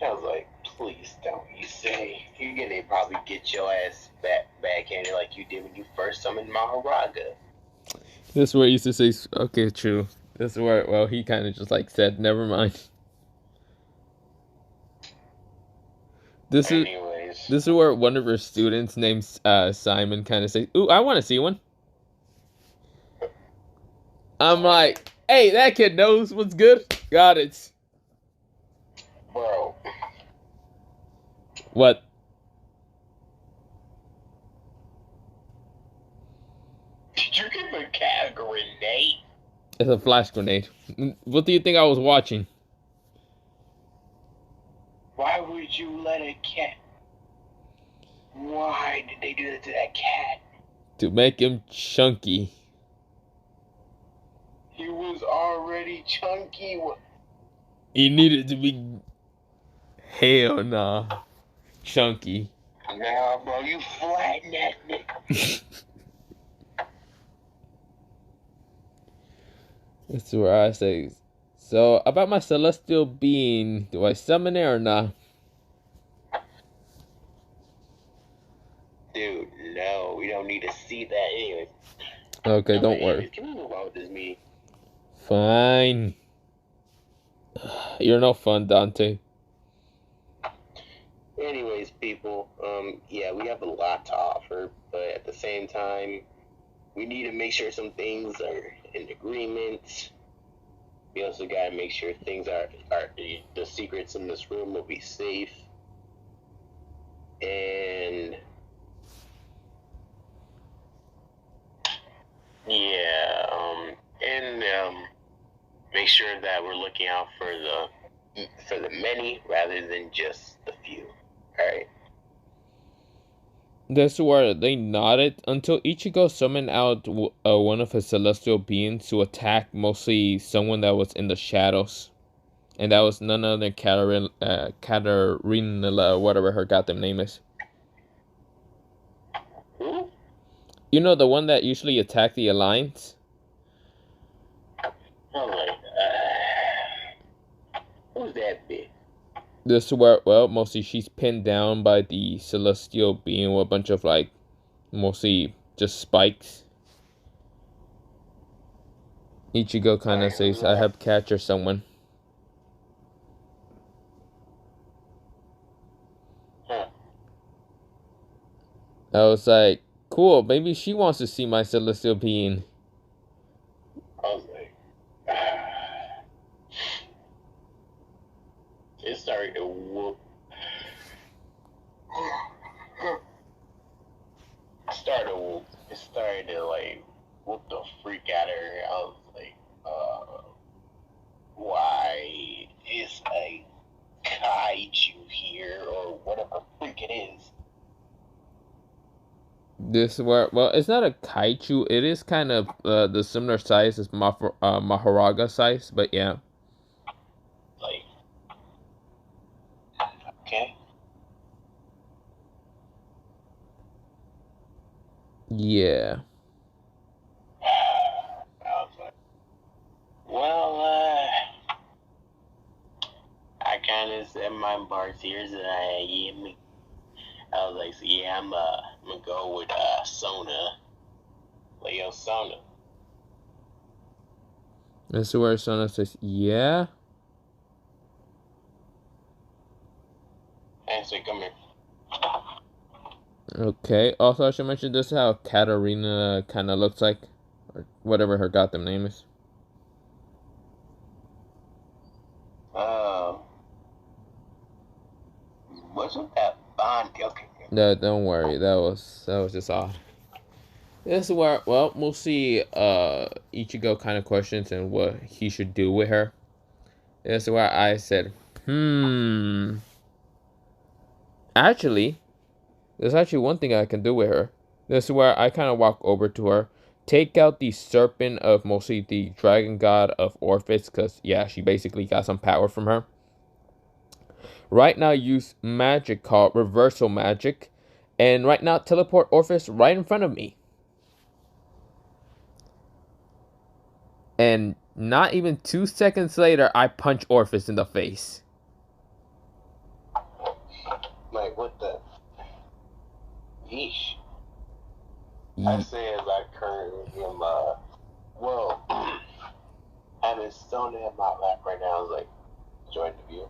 I was like, please don't you say. You're gonna probably get your ass backhanded like you did when you first summoned Maharaga. This is where he used to say, okay, true. This is where, well, he kind of just like said, never mind. This is Anyways, this is where one of her students named Simon kind of says, "Ooh, I want to see one." I'm like, "Hey, that kid knows what's good." Got it. bro, What? did you give a cat a grenade? It's a flash grenade. What do you think I was watching? Why would you let a cat? Why did they do that to that cat? To make him chunky. He was already chunky. He needed to be. Hell nah. Chunky. Nah, bro, you flatten that nigga. That's where I say. So, about my celestial being, do I summon it or not? Dude, no, we don't need to see that anyway. Okay, don't worry. Can we move on with this meeting? Fine. You're no fun, Dante. Anyways, people, yeah, we have a lot to offer, but at the same time, we need to make sure some things are in agreement. We also gotta make sure things are the secrets in this room will be safe. And yeah, make sure that we're looking out for the many rather than just the few. All right. That's where they nodded until Ichigo summoned out one of his celestial beings to attack mostly someone that was in the shadows. And that was none other than Katarina, whatever her goddamn name is. Who? You know, the one that usually attacked the Alliance? Oh my. Who's that bitch? This is where, well, mostly she's pinned down by the celestial being with a bunch of, like, mostly just spikes. Ichigo kind of says, I have captured someone. Huh. I was like, cool, maybe she wants to see my celestial being. I was like, it started to whoop. It started to like whoop the freak out of her. I was like, why is a kaiju here or whatever freak it is? This where, well, it's not a kaiju. It is kind of the similar size as Maharaga size, but yeah. Like, okay. Yeah. I was like, well, I kind of said my parts here, so I was like, so yeah, I'm gonna go with Sona, Leo Sona. This is where Sona says, yeah. And so come here. Okay. Also, I should mention this is how Katarina kind of looks like, or whatever her goddamn name is. Wasn't that Bond? Okay. No, don't worry. That was just odd. This is where, well, we'll see Ichigo kind of questions and what he should do with her. This is where I said, actually, there's actually one thing I can do with her. This is where I kind of walk over to her, take out the serpent of mostly the dragon god of Orphis, because, yeah, she basically got some power from her. Right now, use magic called reversal magic, and right now, teleport Orphis right in front of me. And Not even 2 seconds later, I punch Orpheus in the face. Like, what the? Yeesh. I say as I currently am, having Sona in my lap right now. I was like, join the view.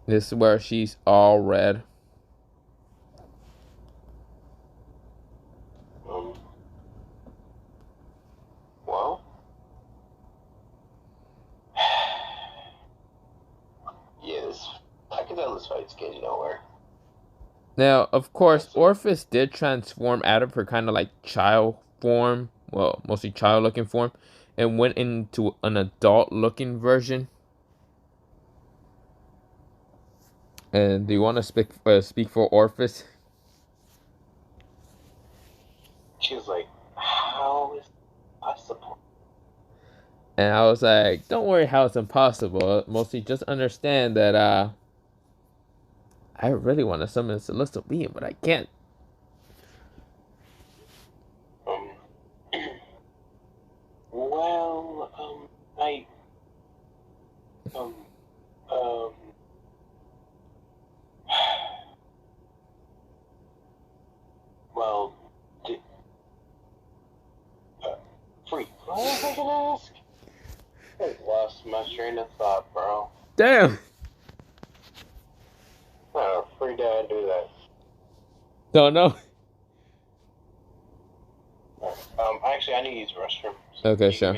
This is where she's all red. Well, yes, I can tell this fight's getting nowhere. Now, of course, Orpheus did transform out of her kind of like child form, well, mostly child-looking form, and went into an adult-looking version. And do you want to speak for Orpheus? She was like, how is it possible? And I was like, don't worry how it's impossible. Mostly just understand that I really want to summon a celestial being, but I can't. Well, well, freak. What was I gonna ask? I lost my train of thought, bro. Damn. How the freak did I do that? Don't know. Actually, I need to use the restroom. So okay, sure.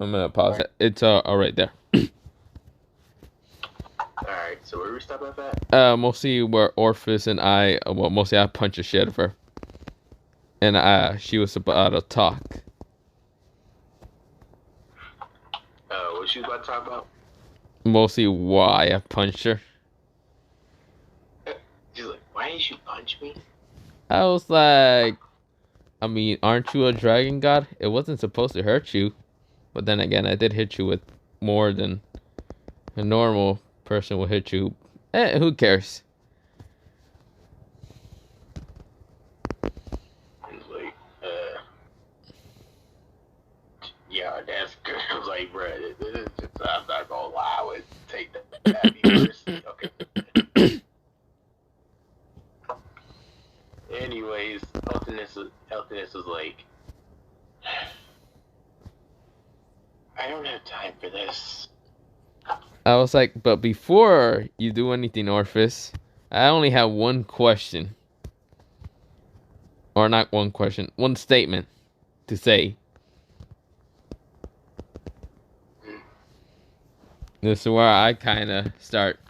I'm gonna pause it. It's all right there. Alright, so where do we stop at that? Mostly where Orpheus and I, well, mostly I punched the shit out of her, and she was about to talk. What she was about to talk about? Mostly why I punched her. She's like, why did you punch me? I was like, I mean, aren't you a dragon god? It wasn't supposed to hurt you. But then again, I did hit you with more than a normal person would hit you. Who cares? He's like, yeah, that's good. I was like, bro, this is just, I'm not gonna lie, I would take that first. Okay. Anyways, Eltonus was like, I don't have time for this. I was like, but before you do anything, Orpheus, I only have one question. Or not one question, one statement to say. This is where I kind of start.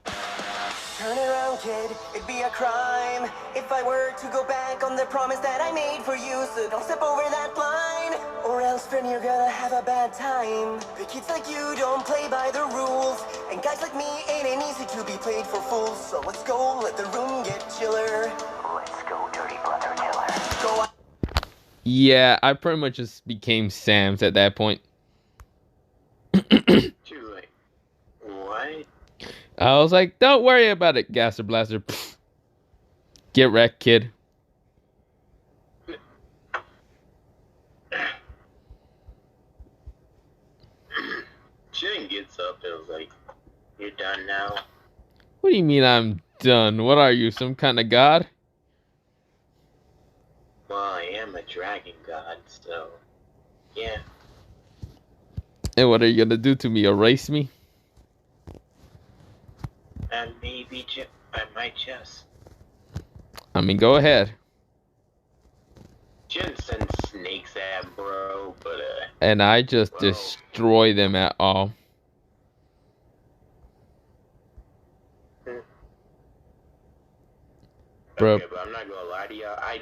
Turn around, kid, it'd be a crime if I were to go back on the promise that I made for you. So don't step over that line, or else, friend, you're gonna have a bad time. The kids like you don't play by the rules, and guys like me ain't easy to be played for fools. So let's go, let the room get chiller. Let's go, dirty brother killer. Go on. Yeah, I pretty much just became Sam's at that point. She was like, what? I was like, don't worry about it, Gaster Blaster. Pfft. Get wrecked, kid. She then gets up and was like, you're done now? What do you mean I'm done? What are you, some kind of god? Well, I am a dragon god, so, yeah. And what are you gonna do to me, erase me? Maybe I might just. I mean, go ahead. She didn't send snakes at bro, but and I just destroy them at all. Bro. Okay, but I'm not gonna lie to y'all. I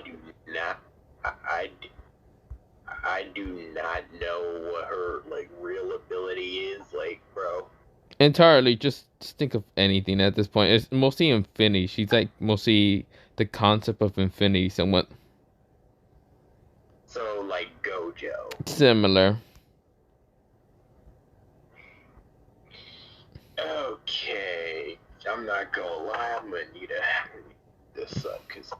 do not know what her like real ability is, like, bro. Entirely, just think of anything at this point. It's mostly infinity. She's like mostly the concept of infinity, somewhat. So, like Gojo. Similar. Okay, I'm not gonna lie. I'm gonna need this up because.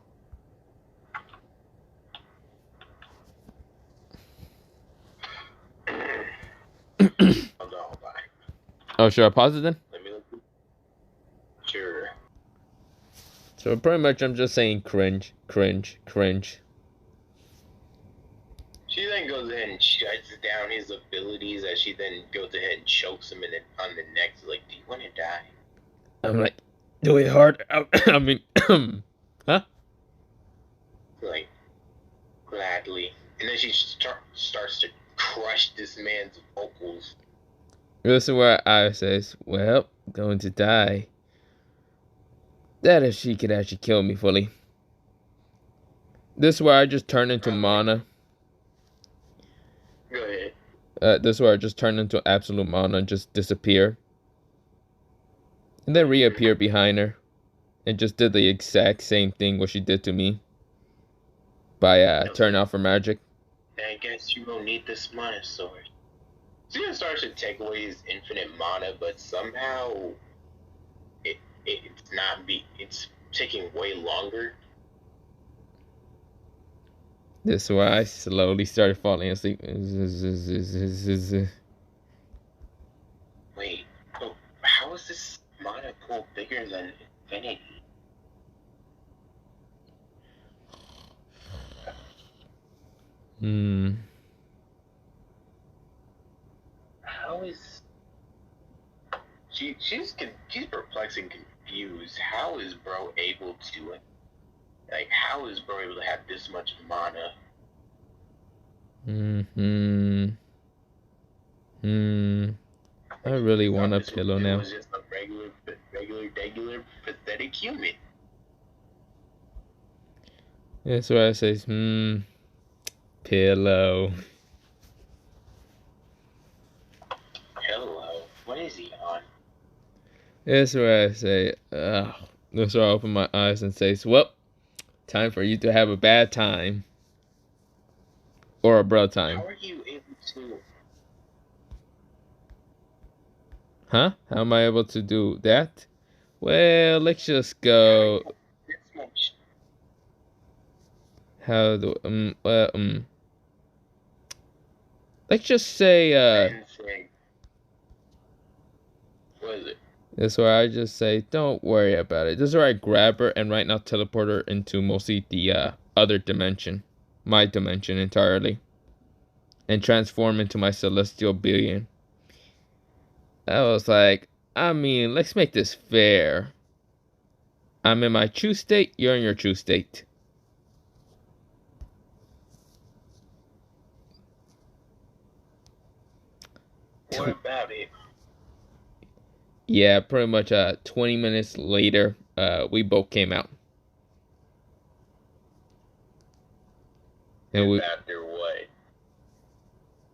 on, bye. Oh, sure. I pause it then. Let me look. Sure. So pretty much, I'm just saying cringe, cringe, cringe. She then goes ahead and shuts down his abilities as she then goes ahead and chokes him on the neck. She's like, do you want to die? I'm like, do it hard. I mean, huh? Like, gladly. And then she starts to crush this man's vocals. This is where I says, well, going to die. That if she could actually kill me fully. This is where I just turn into mana. Go ahead. This is where I just turn into absolute mana and just disappear. And then reappear behind her. And just did the exact same thing what she did to me. By turning off her magic. I guess you don't need this mana sword. She then starts to take away his infinite mana, but somehow it's taking way longer. This is where I slowly started falling asleep. Wait, oh, how is this mana pool bigger than infinity? How is she's perplexed and confused. How is bro able to how is bro able to have this much mana? I really want a pillow now. It was just a regular, pathetic human. That's why I say, pillow. Hello, what is he on? That's where I say, ugh. That's where I open my eyes and say, well, time for you to have a bad time. Or a bro time. How are you able to? Huh? How am I able to do that? Well, let's just go. How do let's just say what is it? That's where I just say, don't worry about it. This is where I grab her and right now teleport her into mostly the other dimension. My dimension entirely. And transform into my celestial being. I was like, I mean, let's make this fair. I'm in my true state, you're in your true state. What about it? Yeah, pretty much 20 minutes later, we both came out. And after what?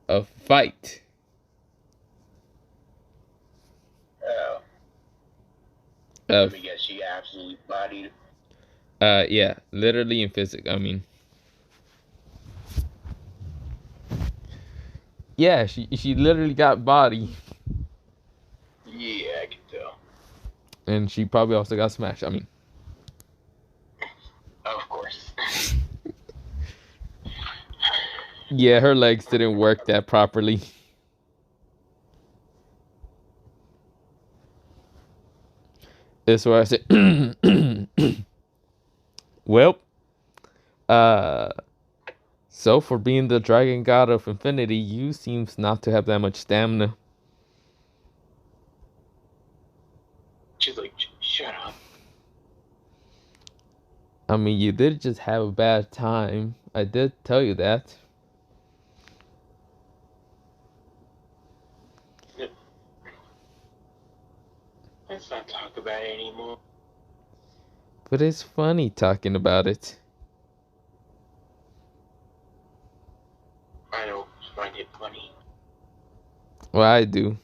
A fight. Oh. Let me guess, she absolutely bodied. Yeah, literally in physics. I mean, yeah, she literally got body. Yeah, I can tell. And she probably also got smashed. I mean, of course. Yeah, her legs didn't work that properly. That's why I said, well, so for being the dragon god of infinity, you seems not to have that much stamina. She's like, shut up. I mean, you did just have a bad time. I did tell you that. Let's not talk about it anymore. But it's funny talking about it. I don't find it funny. Well, I do.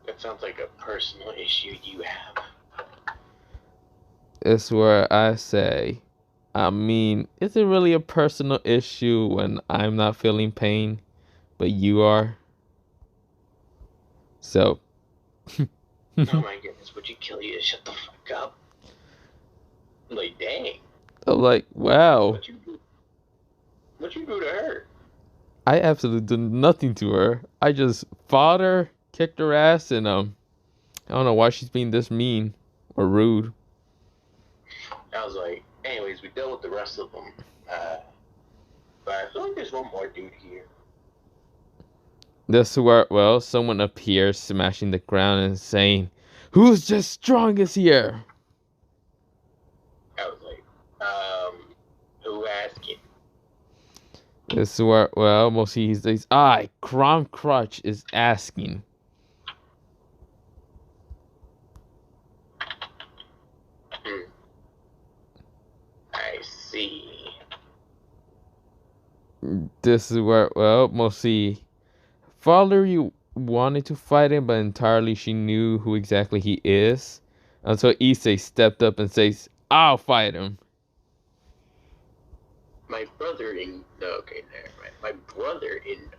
That sounds like a personal issue you have. It's where I say, I mean, is it really a personal issue when I'm not feeling pain, but you are? So. Oh my goodness, would you kill you? Shut the fuck up. Like, dang. I'm like, wow. What'd you do to her? I absolutely did nothing to her. I just fought her, kicked her ass, and I don't know why she's being this mean or rude. I was like, anyways, we dealt with the rest of them. But I feel like there's one more dude here. This is where, well, someone appears, smashing the ground and saying, "Who's the strongest here?" I was like, who asking? This is where, well, mostly he says, Crom Crutch is asking. I see. This is where, well, mostly Valerie wanted to fight him, but entirely she knew who exactly he is. Until Issei stepped up and says, "I'll fight him." My brother in okay, never mind. My brother in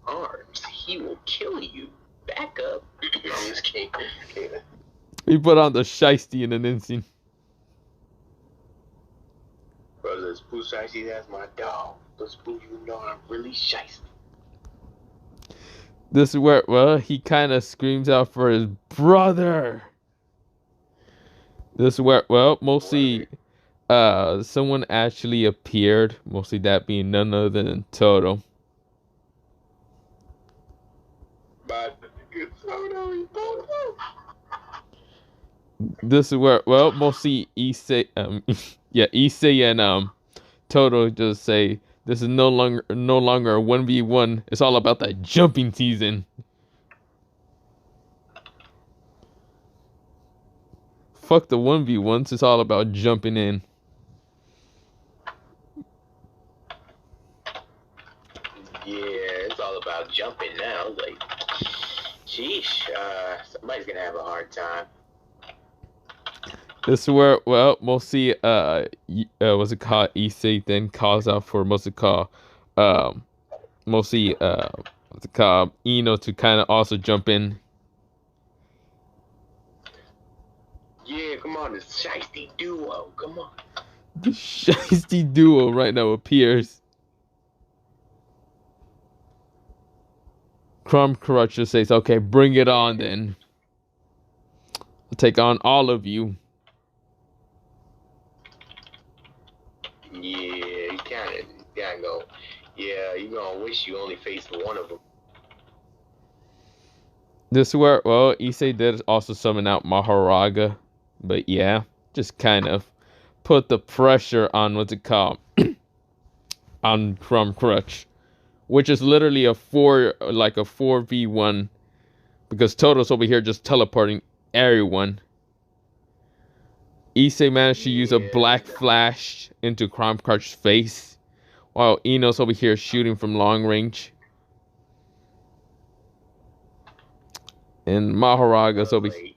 arms. He will kill you. Back up. No, I'm just kidding. He put on the shiesty in an instant. Brothers, Boo Shiesty, that's my dog. Those Boo, you know I'm really shiesty. This is where, well, he kind of screams out for his brother. This is where, well, mostly, someone actually appeared. Mostly that being none other than Toto. But it's so This is where, well, mostly Issei, Issei and Toto just say this is no longer a 1v1. It's all about that jumping season. Fuck the 1v1s. It's all about jumping in. Yeah, it's all about jumping now. Like, sheesh, somebody's gonna have a hard time. This is where, well, mostly, what's it called? Issei then calls out for what's it called? Mostly, what's it called? Ino to kind of also jump in. Yeah, come on, this shiesty duo, come on. The shiesty duo right now appears. Crumb Crutcher says, "Okay, bring it on then. I'll take on all of you." Yeah, you can't go. Yeah, you gonna wish you only faced one of them. This is where, well, Issei did also summon out Maharaga. But yeah, just kind of put the pressure on what's it called? On Crumb Crutch. Which is literally a 4v1. Because Toto's over here just teleporting everyone. Issei managed to use a black flash into Crumb Crutch's face. While Ino's over here shooting from long range. And Maharaga's over here.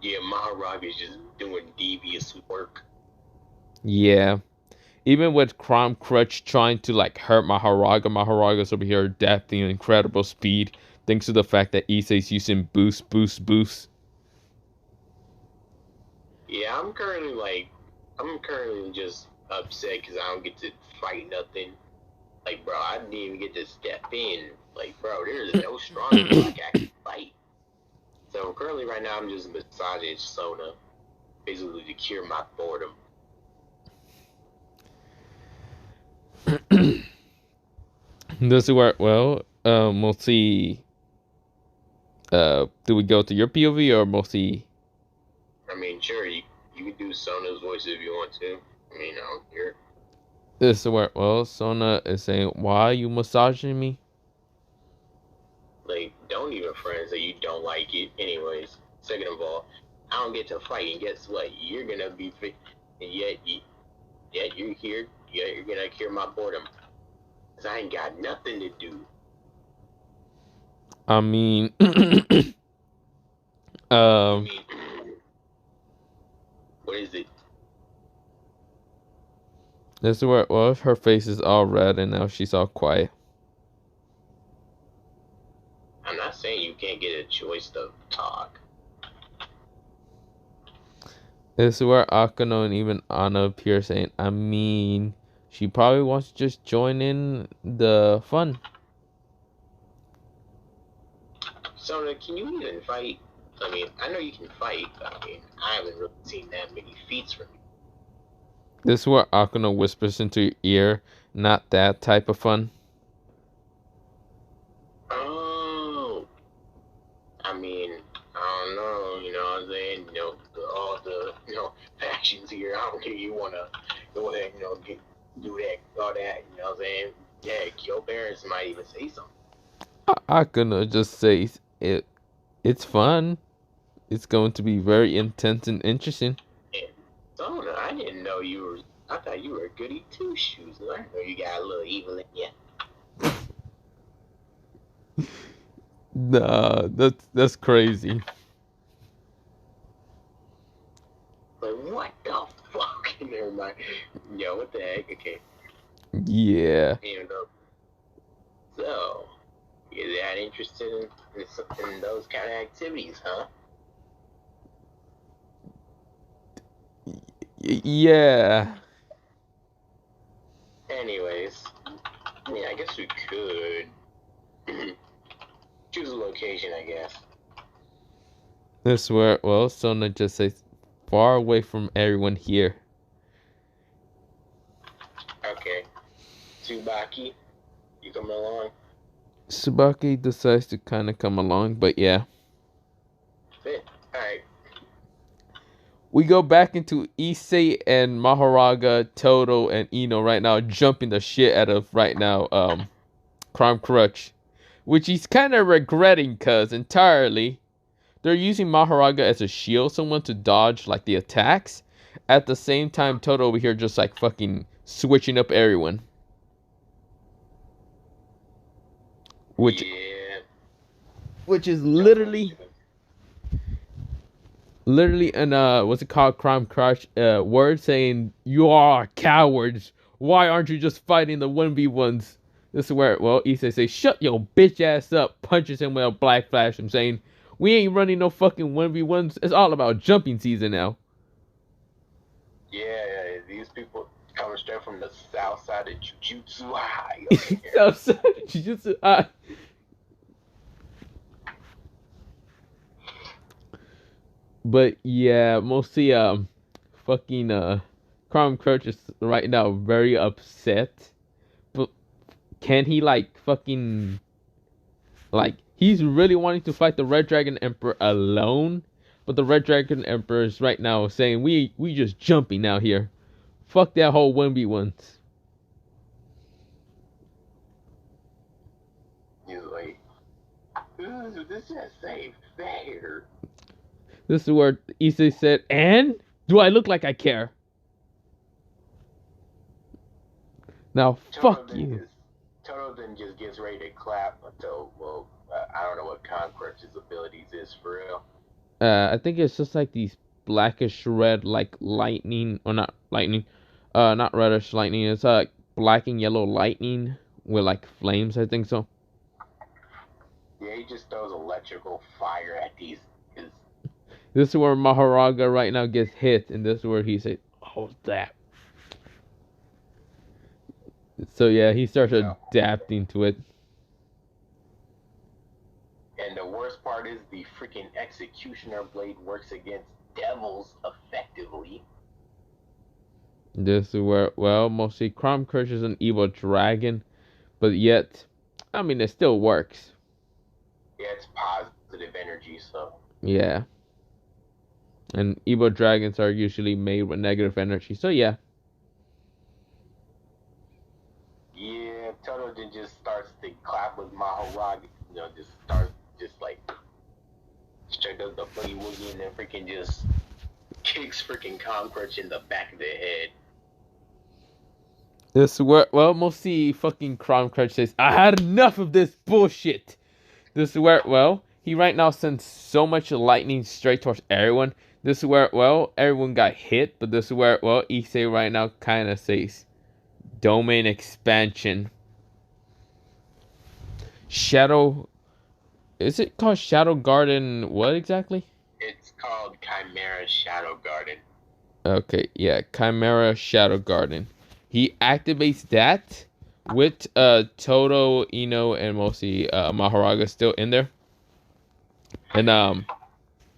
Yeah, Maharaga is just doing devious work. Yeah. Even with Crumb Crutch trying to like hurt Maharaga's over here adapting incredible speed. Thanks to the fact that Issei's using boost. Yeah, I'm currently just upset because I don't get to fight nothing. Like, bro, I didn't even get to step in. Like, bro, there's no strong like I can fight. So currently, right now, I'm just massaging Sona, basically to cure my boredom. This is where, well, we'll see. Do we go to your POV or mostly? I mean, sure, you can do Sona's voice if you want to. I mean, I don't care. This is where, well, Sona is saying, "Why are you massaging me?" Like, don't even friends that you don't like it. Anyways, second of all, I don't get to fight, and guess what? You're gonna be fit, and yet you're here. Yet you're gonna cure my boredom. Cause I ain't got nothing to do. I mean, I mean, what is it? this is where, well, her face is all red and now she's all quiet. I'm not saying you can't get a choice to talk. This is where Akano and even Anna appear saying, "I mean, She probably wants to just join in the fun. So, can you even fight? I mean, I know you can fight, but I mean, I haven't really seen that many feats from you. This is where Akuna whispers into your ear, not that type of fun. Oh, I mean, I don't know, you know what I'm saying? You know, all the, factions here, I don't think you want to go ahead, do that, all that, you know what I'm saying? Yeah, your parents might even say something. Akuna just says it's fun. It's going to be very intense and interesting. And so, I don't know, I didn't know you were, I thought you were a goody two-shoes. I didn't know you got a little evil in you. Nah, that's crazy. Like, what the fuck? Never mind. Yo, what the heck? Okay. Yeah. So, you're that interested in those kind of activities, huh? Yeah. Anyways, I mean, I guess we could choose a location, I guess. This is where, well, Sona just says far away from everyone here. Okay. Tsubaki, you coming along? Tsubaki decides to kind of come along, but yeah. Fit. Alright. We go back into Issei and Maharaga, Toto, and Ino right now, jumping the shit out of right now, Crime Crutch. Which he's kind of regretting, cause entirely they're using Maharaga as a shield, someone to dodge like the attacks. At the same time, Toto over here just like fucking switching up everyone. Which is literally an what's it called, Crime Crush word saying you are cowards. Why aren't you just fighting the 1v1s? This is where, well, Issei says, shut your bitch ass up, punches him with a black flash. I'm saying, we ain't running no fucking 1v1s. It's all about jumping season now. Yeah, these people coming straight from the south side of Jujutsu High. South side of Jujutsu High. But yeah, mostly fucking Crime Crouch is right now very upset. But can he like fucking like he's really wanting to fight the Red Dragon Emperor alone? But the Red Dragon Emperor is right now saying we just jumping out here. Fuck that whole 1v1s. He's like, this just ain't fair. This is where Issei said, and do I look like I care? Now, fuck you. Toto then just gets ready to clap until, well, I don't know what Conqueror's abilities is for real. I think it's just like these blackish red, like lightning, or not lightning, not reddish lightning. It's black and yellow lightning with like flames. I think so. Yeah, he just throws electrical fire at these. This is where Maharaga right now gets hit, and this is where he says, "Oh, that." So yeah, he starts adapting to it. And the worst part is the freaking executioner blade works against devils effectively. This is where, well, mostly Crime Crush is an evil dragon, but yet, I mean, it still works. Yeah, it's positive energy, so. Yeah. And evil dragons are usually made with negative energy, so yeah. Yeah, Toto then just starts to clap with Maharaga, just starts just like straight does the boogie woogie and then freaking just kicks freaking Conqueror in the back of the head. This is where, well, mostly fucking Crime Crush says, I had enough of this bullshit. This is where, well, he right now sends so much lightning straight towards everyone. This is where, well, everyone got hit, but this is where, well, Issei right now kind of says, domain expansion. Shadow, is it called Shadow Garden, what exactly? It's called Chimera Shadow Garden. Okay, yeah, Chimera Shadow Garden. he activates that with Toto, Ino, and mostly Maharaga still in there. And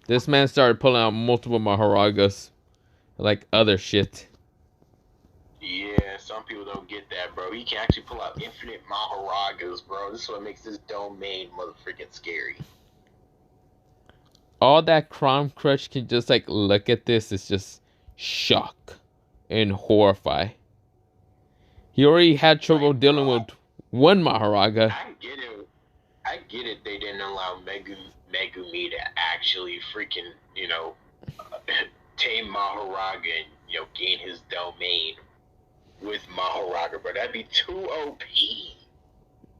this man started pulling out multiple Maharagas, like other shit. Yeah, some people don't get that, bro. He can actually pull out infinite Maharagas, bro. This is what makes this domain motherfucking scary. All that Crom Crush can just like look at this is just shock and horrify. He already had trouble Like, dealing bro, with one Maharaga. I get it. I get it. They didn't allow Megumi to actually freaking, tame Maharaga and, gain his domain with Maharaga, but that'd be too OP.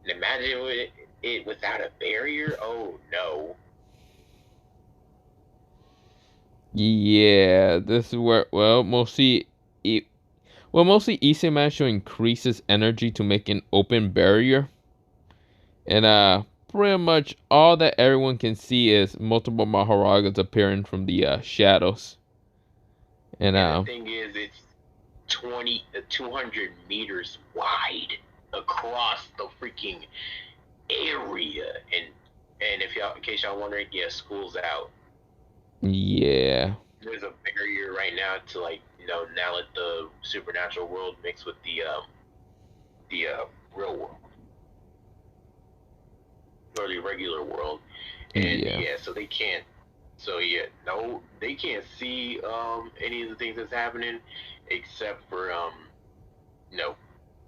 And imagine it without a barrier. Oh no. Yeah, this is where mostly Issei managed to increase his energy to make an open barrier. And pretty much all that everyone can see is multiple Maharagas appearing from the shadows. And the thing is, it's 200 meters wide across the freaking area. And if y'all, in case y'all wondering, yeah, school's out. Yeah. There's a barrier right now to now let the supernatural world mix with the real world or the regular world, and yeah, so they can't. So yeah, no, they can't see any of the things that's happening, except for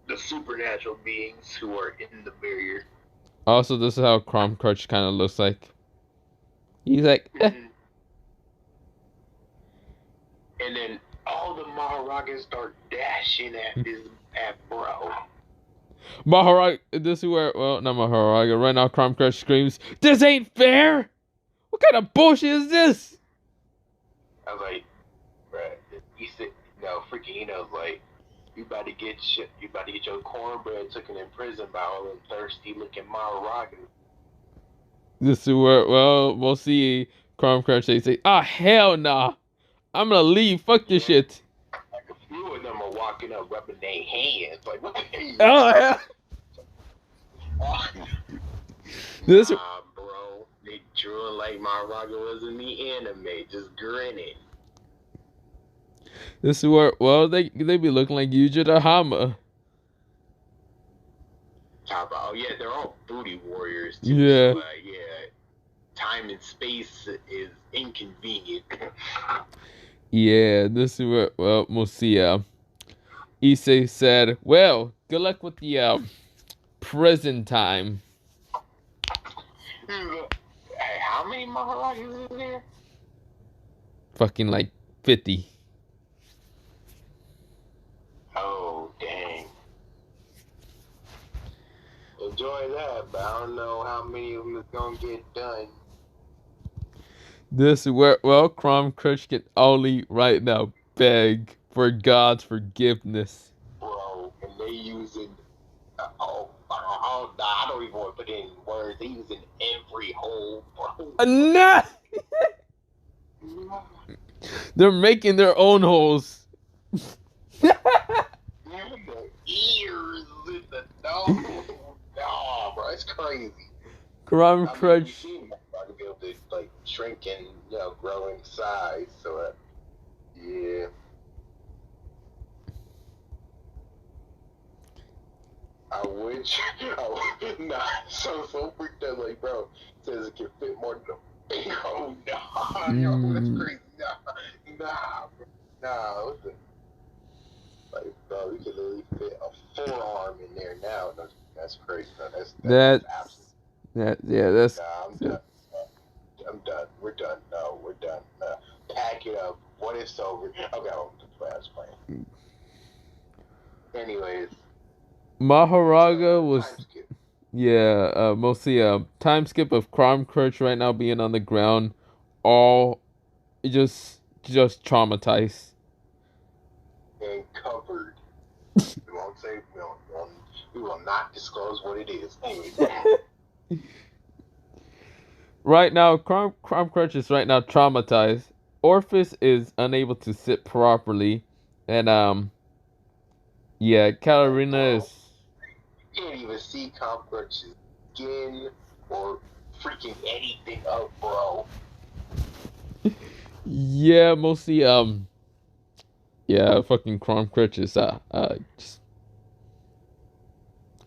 the supernatural beings who are in the barrier. Also, this is how Crom Crush kind of looks like. He's like, eh. And then all the Maharagas start dashing at bro. Maharaga, this is where, well, not Maharaga. Right now, Crom Crush screams, "This ain't fair! What kind of bullshit is this?" I was like, bruh, he said, no, freaking Eno's like, you about to get your cornbread taken in prison by all them thirsty looking Maharagas. This is where, well, we'll see Crom Crush say, "Ah, hell nah. I'm gonna leave. Fuck this shit." Like a few of them are walking up rubbing their hands. Like, what the hell? Oh, yeah. This, bro. They drooling like Maharaga was in the anime, just grinning. this is where, well, they be looking like Yuji the Hama. Oh, yeah, they're all booty warriors, too. Yeah. So, yeah. Time and space is inconvenient. Yeah, this is where, well, we'll see. Issei said, "Well, good luck with the prison time." Hey, how many Maharajas is there? Fucking like 50. Oh, dang. Enjoy that, but I don't know how many of them is gonna get done. This is where, well, Crom Crush can only right now beg for God's forgiveness. Bro, and they using, I don't even want to put in words, they using every hole, bro. Nah! They're making their own holes. The ears and the nose. Nah, bro, it's crazy. Crom Crush. I could be able to like shrink and grow in size. So yeah. I wish. Nah, so freaked out. Like, bro, says it can fit more than a big hole. Nah, yo, that's crazy. Nah. Listen. Like, bro, we can literally fit a forearm in there now. That's crazy. No, that's absolute. That's. Nah, I'm done. I'm done. We're done. No, we're done. Pack it up. What is over? Okay, I'll play. I was playing. Anyways. Maharaga was. Yeah, mostly time skip of Crom Crush right now being on the ground, all just traumatized. And covered. We won't say, we will not disclose what it is. Anyways. Right now, Crom Crush is right now traumatized. Orpheus is unable to sit properly, and Yeah, Katarina Bro, is. you can't even see Cockroach's skin or freaking anything up, bro. Yeah, mostly yeah, fucking Crom Crutch is just,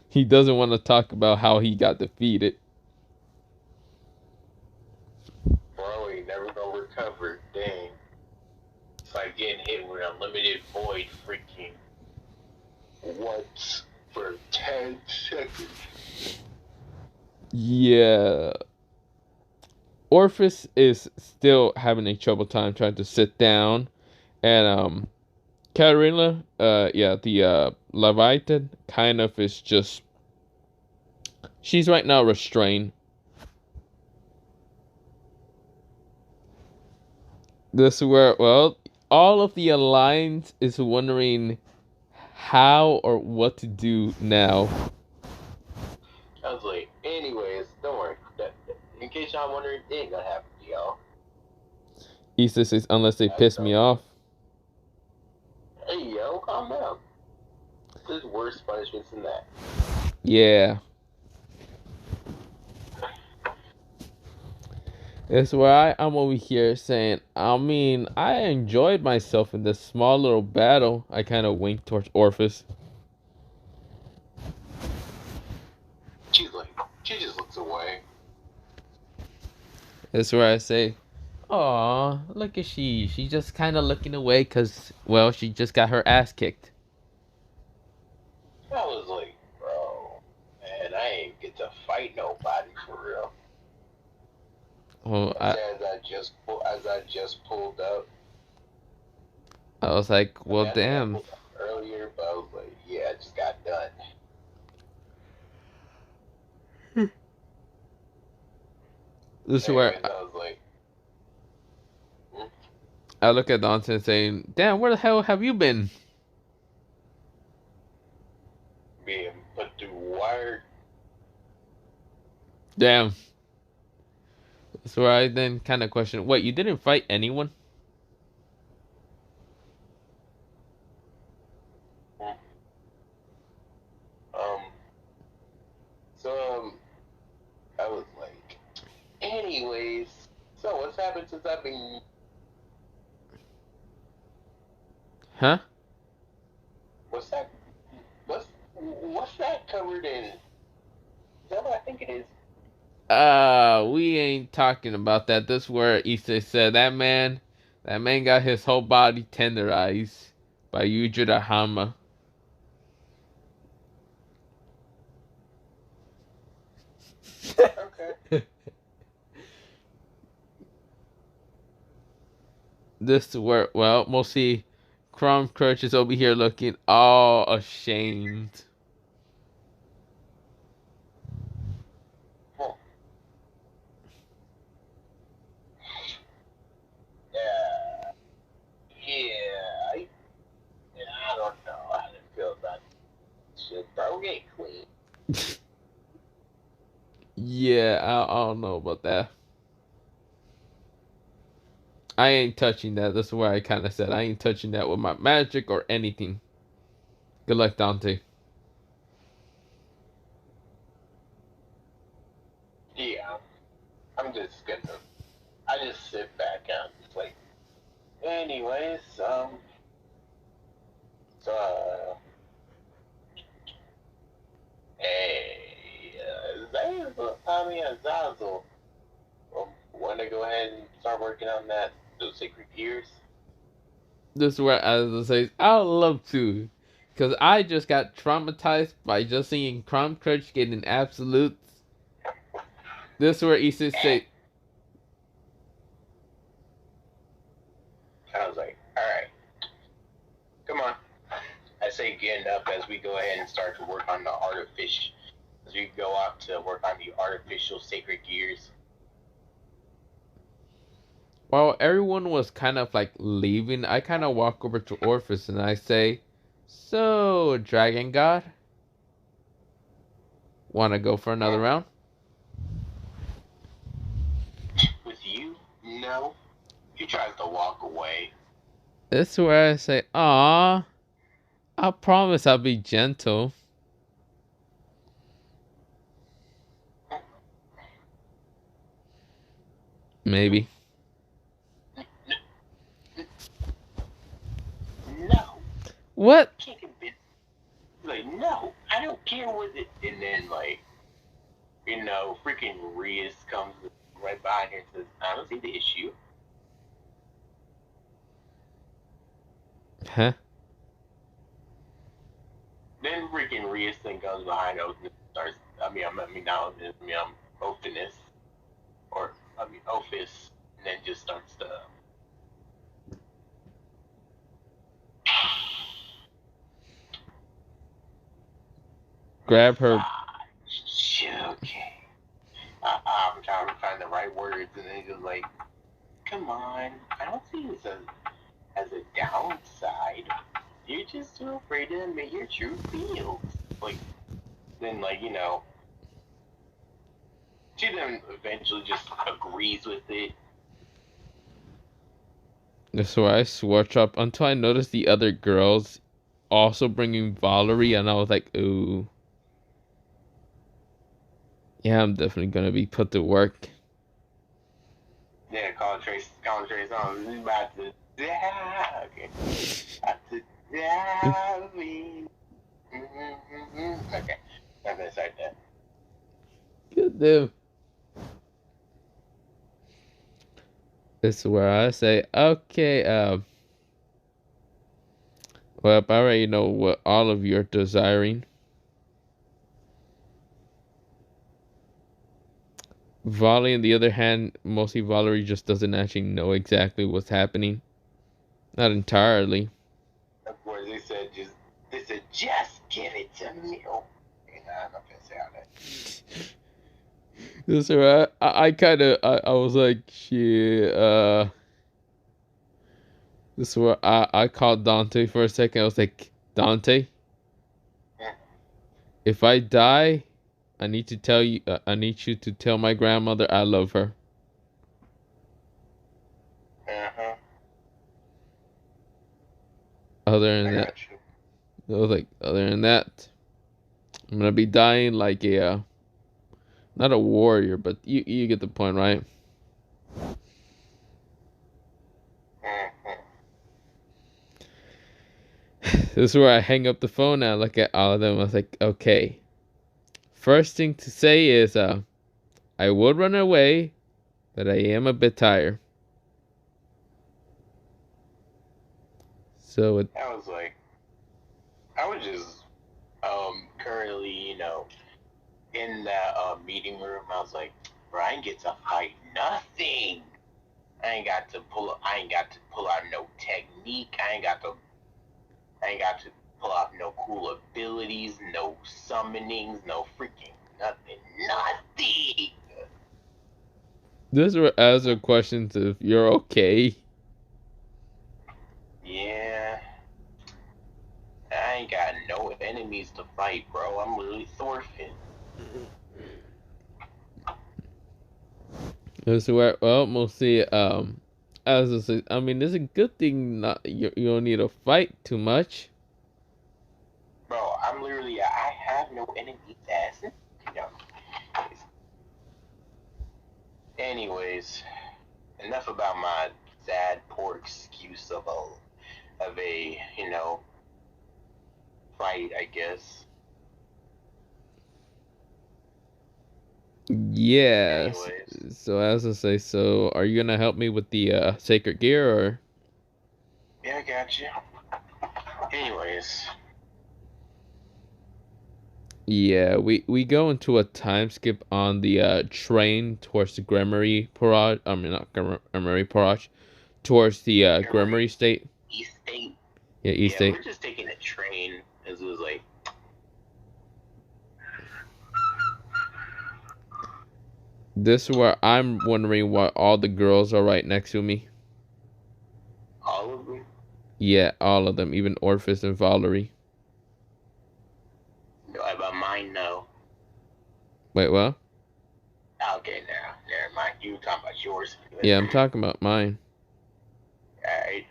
he doesn't want to talk about how he got defeated. Bro, he never gonna recover. Dang. It's like getting hit with unlimited void freaking once for 10 seconds. Yeah, Orpheus is still having a trouble time trying to sit down, and Katarina, yeah, the Leviathan kind of is just, she's right now restrained. This is where, well, all of the alliance is wondering how or what to do now. I was like, anyways, don't worry. In case y'all wondering, it ain't gonna happen to y'all. Issa says, unless they That's piss me dumb. off. Hey, yo, calm down. There's worse punishments than that. Yeah. That's where I'm over here saying, I mean, I enjoyed myself in this small little battle. I kind of winked towards Orpheus. She's like, she just looks away. That's where I say, aw, look at she. She's just kind of looking away because, well, she just got her ass kicked. I was like, bro, man, I ain't get to fight nobody for real. Oh, As I just pulled up. I was like, I mean, well, I think I damn. pulled up earlier, but I was like, yeah, I just got done. This is where Anyways, I was like, hmm, I look at Dante and saying, damn, where the hell have you been? being put through wire. Damn. So I then kind of question, wait, you didn't fight anyone? Hmm. Um, so, I was like, anyways, so what's happened since I've been, Huh? what's that, what's that covered in? Is that what I think it is? We ain't talking about that. This is where Issa said that man got his whole body tenderized by Yujiro Hama. Okay. This is where, well, mostly Crom Crutch is over here looking all ashamed. Well, yeah, yeah, I don't know how to feel about shit, bro. Get clean. Yeah, I don't know about that. I ain't touching that. That's where I kind of said I ain't touching that with my magic or anything. Good luck, Dante. Yeah, I'm just gonna, I just sit back and just like, anyways, so, hey, Zazel, I mean, Zazel, want to go ahead and start working on those sacred gears? This is where I was say I would love to, cause I just got traumatized by just seeing Crom Crutch getting absolutes. This is where Issa say, I was like, alright, come on. I say getting up as we go ahead and start to work on the artificial, as we go out to work on the artificial sacred gears. while everyone was kind of like leaving, I kind of walk over to Orpheus and I say, "So, Dragon God, want to go for another round?" With you, no. He tries to walk away. This is where I say, "Aw, I promise I'll be gentle. Maybe. No. What? Can't convince. Like, no, I don't care what it. And then, like, freaking Rias comes right behind her and says, I don't see the issue. Huh? Then freaking Rias then comes behind us and starts, Ophinus. Ophis. And then just starts to. Grab her. Okay. I'm trying to find the right words, and then just like, come on, I don't see this as a downside. You're just too afraid to admit your true feels. Like, then she then eventually just agrees with it. So I switch up until I noticed the other girls also bringing Valerie, and I was like, ooh. Yeah, I'm definitely gonna be put to work. Yeah, call Trace on. He's about to die. Okay. About to die me. Okay. I'm gonna start that. Good dude. This is where I say, okay, well, I already know what all of you are desiring. Volley, on the other hand, mostly Valerie just doesn't actually know exactly what's happening. Not entirely. Of course, they said, just give it to me. Oh, I'm not gonna say all that. This is where I was like, shit, this is where I called Dante for a second. I was like, Dante, if I die, I need you to tell my grandmother I love her. Uh-huh. Other than that, I was like, other than that, I'm gonna be dying like a, not a warrior, but you get the point, right? This is where I hang up the phone and I look at all of them. I was like, okay. First thing to say is, I would run away, but I am a bit tired. So I was just currently, in that meeting room. I was like, Brian gets to fight nothing. I ain't got to pull out no technique. I ain't got to pull out no cool abilities, no summonings, no freaking nothing. Nothing. this were answer questions if you're okay. Yeah. I ain't got no enemies to fight, bro. I'm literally Thorfinn. This is where, well, mostly, as I say, I mean, it's a good thing not you don't need to fight too much. Bro, I'm literally, I have no enemies, ass. Anyways, enough about my sad, poor excuse of a fight, I guess. Yes. Anyways, So as I say, so are you gonna help me with the sacred gear or? yeah, I got you. Anyways, Yeah, we go into a time skip on the train towards the Gremory Porage. I mean, not Gremory Porage, towards the Gremory State. East State. Yeah, East Yeah, State. we're just taking a train because it was like. This is where I'm wondering why all the girls are right next to me. All of them? Yeah, all of them, even Orpheus and Valerie. No, about mine, no. Wait, what? Okay, now, never mind. You were talking about yours. Yeah, I'm talking about mine. Alright,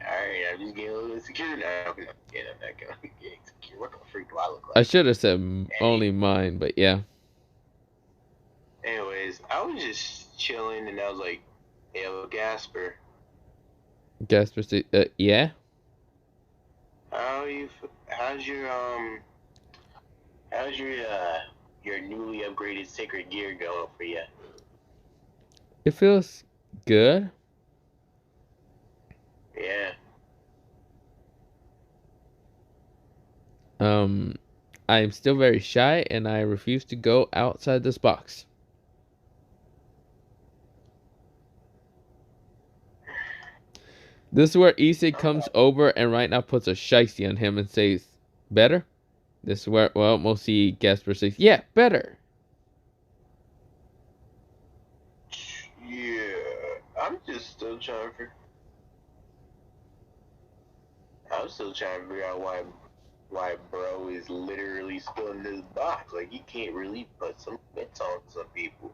I'm just getting a little insecure now. I'm not getting insecure. What the freak do I look I like? should have said only mine, but yeah. Anyways, I was just chilling and I was like, hey, Gasper, Gasper said, yeah. how's your newly upgraded sacred gear going for you? It feels good. Yeah. I'm still very shy and I refuse to go outside this box. This is where Issei comes over and right now puts a shicey on him and says, better? This is where, well, we'll see Gasper says, yeah, better. Yeah. I'm just still trying to I'm still trying to figure out why bro is literally still in this box. Like, you can't really put some bits on some people.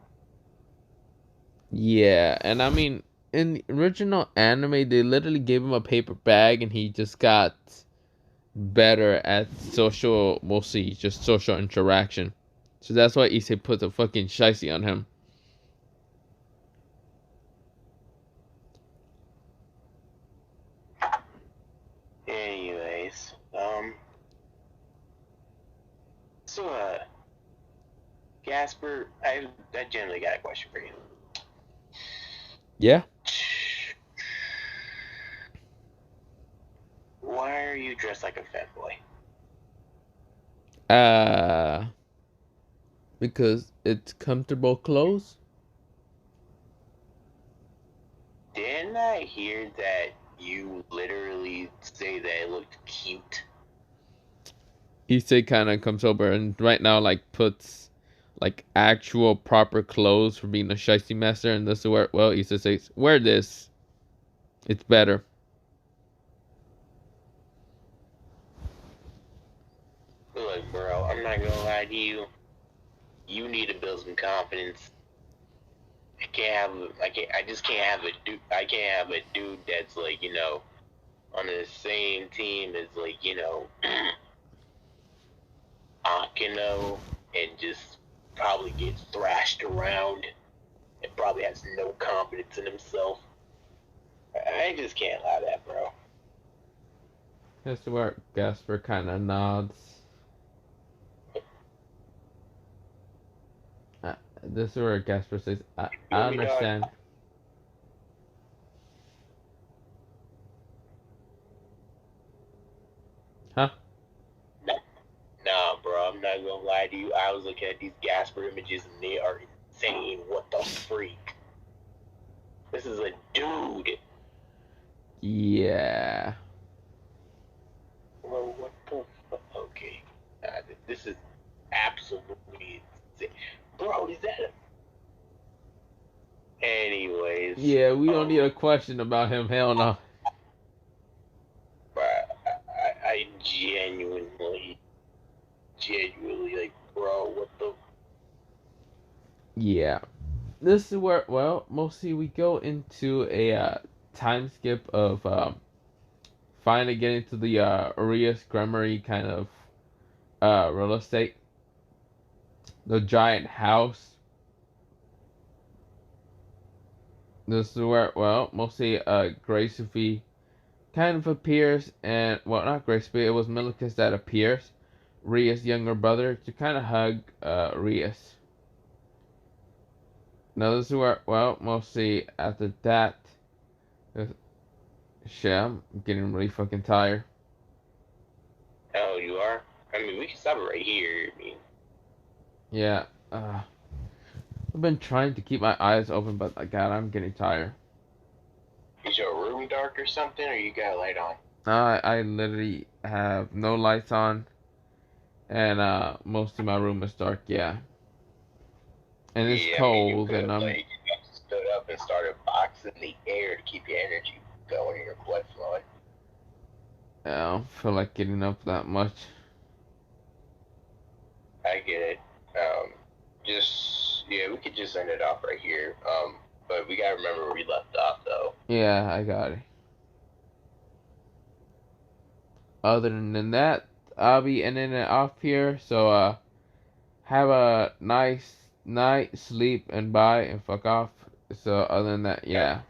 Yeah, and I mean, in the original anime, they literally gave him a paper bag and he just got better at social, we'll see, just social interaction. So that's why Issei puts a fucking shicey on him. Anyways, so, Gasper, I generally got a question for you. Yeah? Why are you dressed like a fanboy? Because it's comfortable clothes. Didn't I hear that you literally say that it looked cute? Issei kind of comes over and right now, like, puts, like, actual proper clothes for being a shicey master. And this is where, well, Issei says, wear this. It's better. Look, bro, I'm not gonna lie to you. You need to build some confidence. I just can't have a dude. I can't have a dude that's like, on the same team as like, Akino and just probably gets thrashed around and probably has no confidence in himself. I just can't allow that, bro. This is where Gasper kind of nods. This is where Gasper says, I understand. Huh? Nah, bro, I'm not gonna lie to you. I was looking at these Gasper images and they are insane. What the freak? This is a dude. Yeah. Bro, what the fuck? Okay. This is absolutely insane. Bro, is that a... Anyways. Yeah, we don't need a question about him. Hell no. Bro, I genuinely, like, bro, what the... Yeah. This is where, well, mostly we go into a time skip of finally getting to the Arias Grammary kind of real estate. The giant house. This is where, well, mostly Grace Sophie kind of appears, and, well, not Grace Sophie, it was Milicus that appears, Ria's younger brother, to kind of hug Rias. Now this is where, well, mostly after that, shit, I'm getting really fucking tired. Oh, you are? I mean, we can stop it right here. I mean... Yeah, I've been trying to keep my eyes open, but God, I'm getting tired. Is your room dark or something, or you got a light on? I literally have no lights on, and most of my room is dark. Yeah, and it's Yeah, I mean, you cold, could and have, I'm. like, stood up and started boxing the air to keep your energy going and your blood flowing. I don't feel like getting up that much. I get it. Yeah, we could just end it off right here. But we gotta remember where we left off, though. Yeah, I got it. other than that, I'll be ending it off here. So have a nice night, sleep, and bye, and fuck off. So other than that, yeah.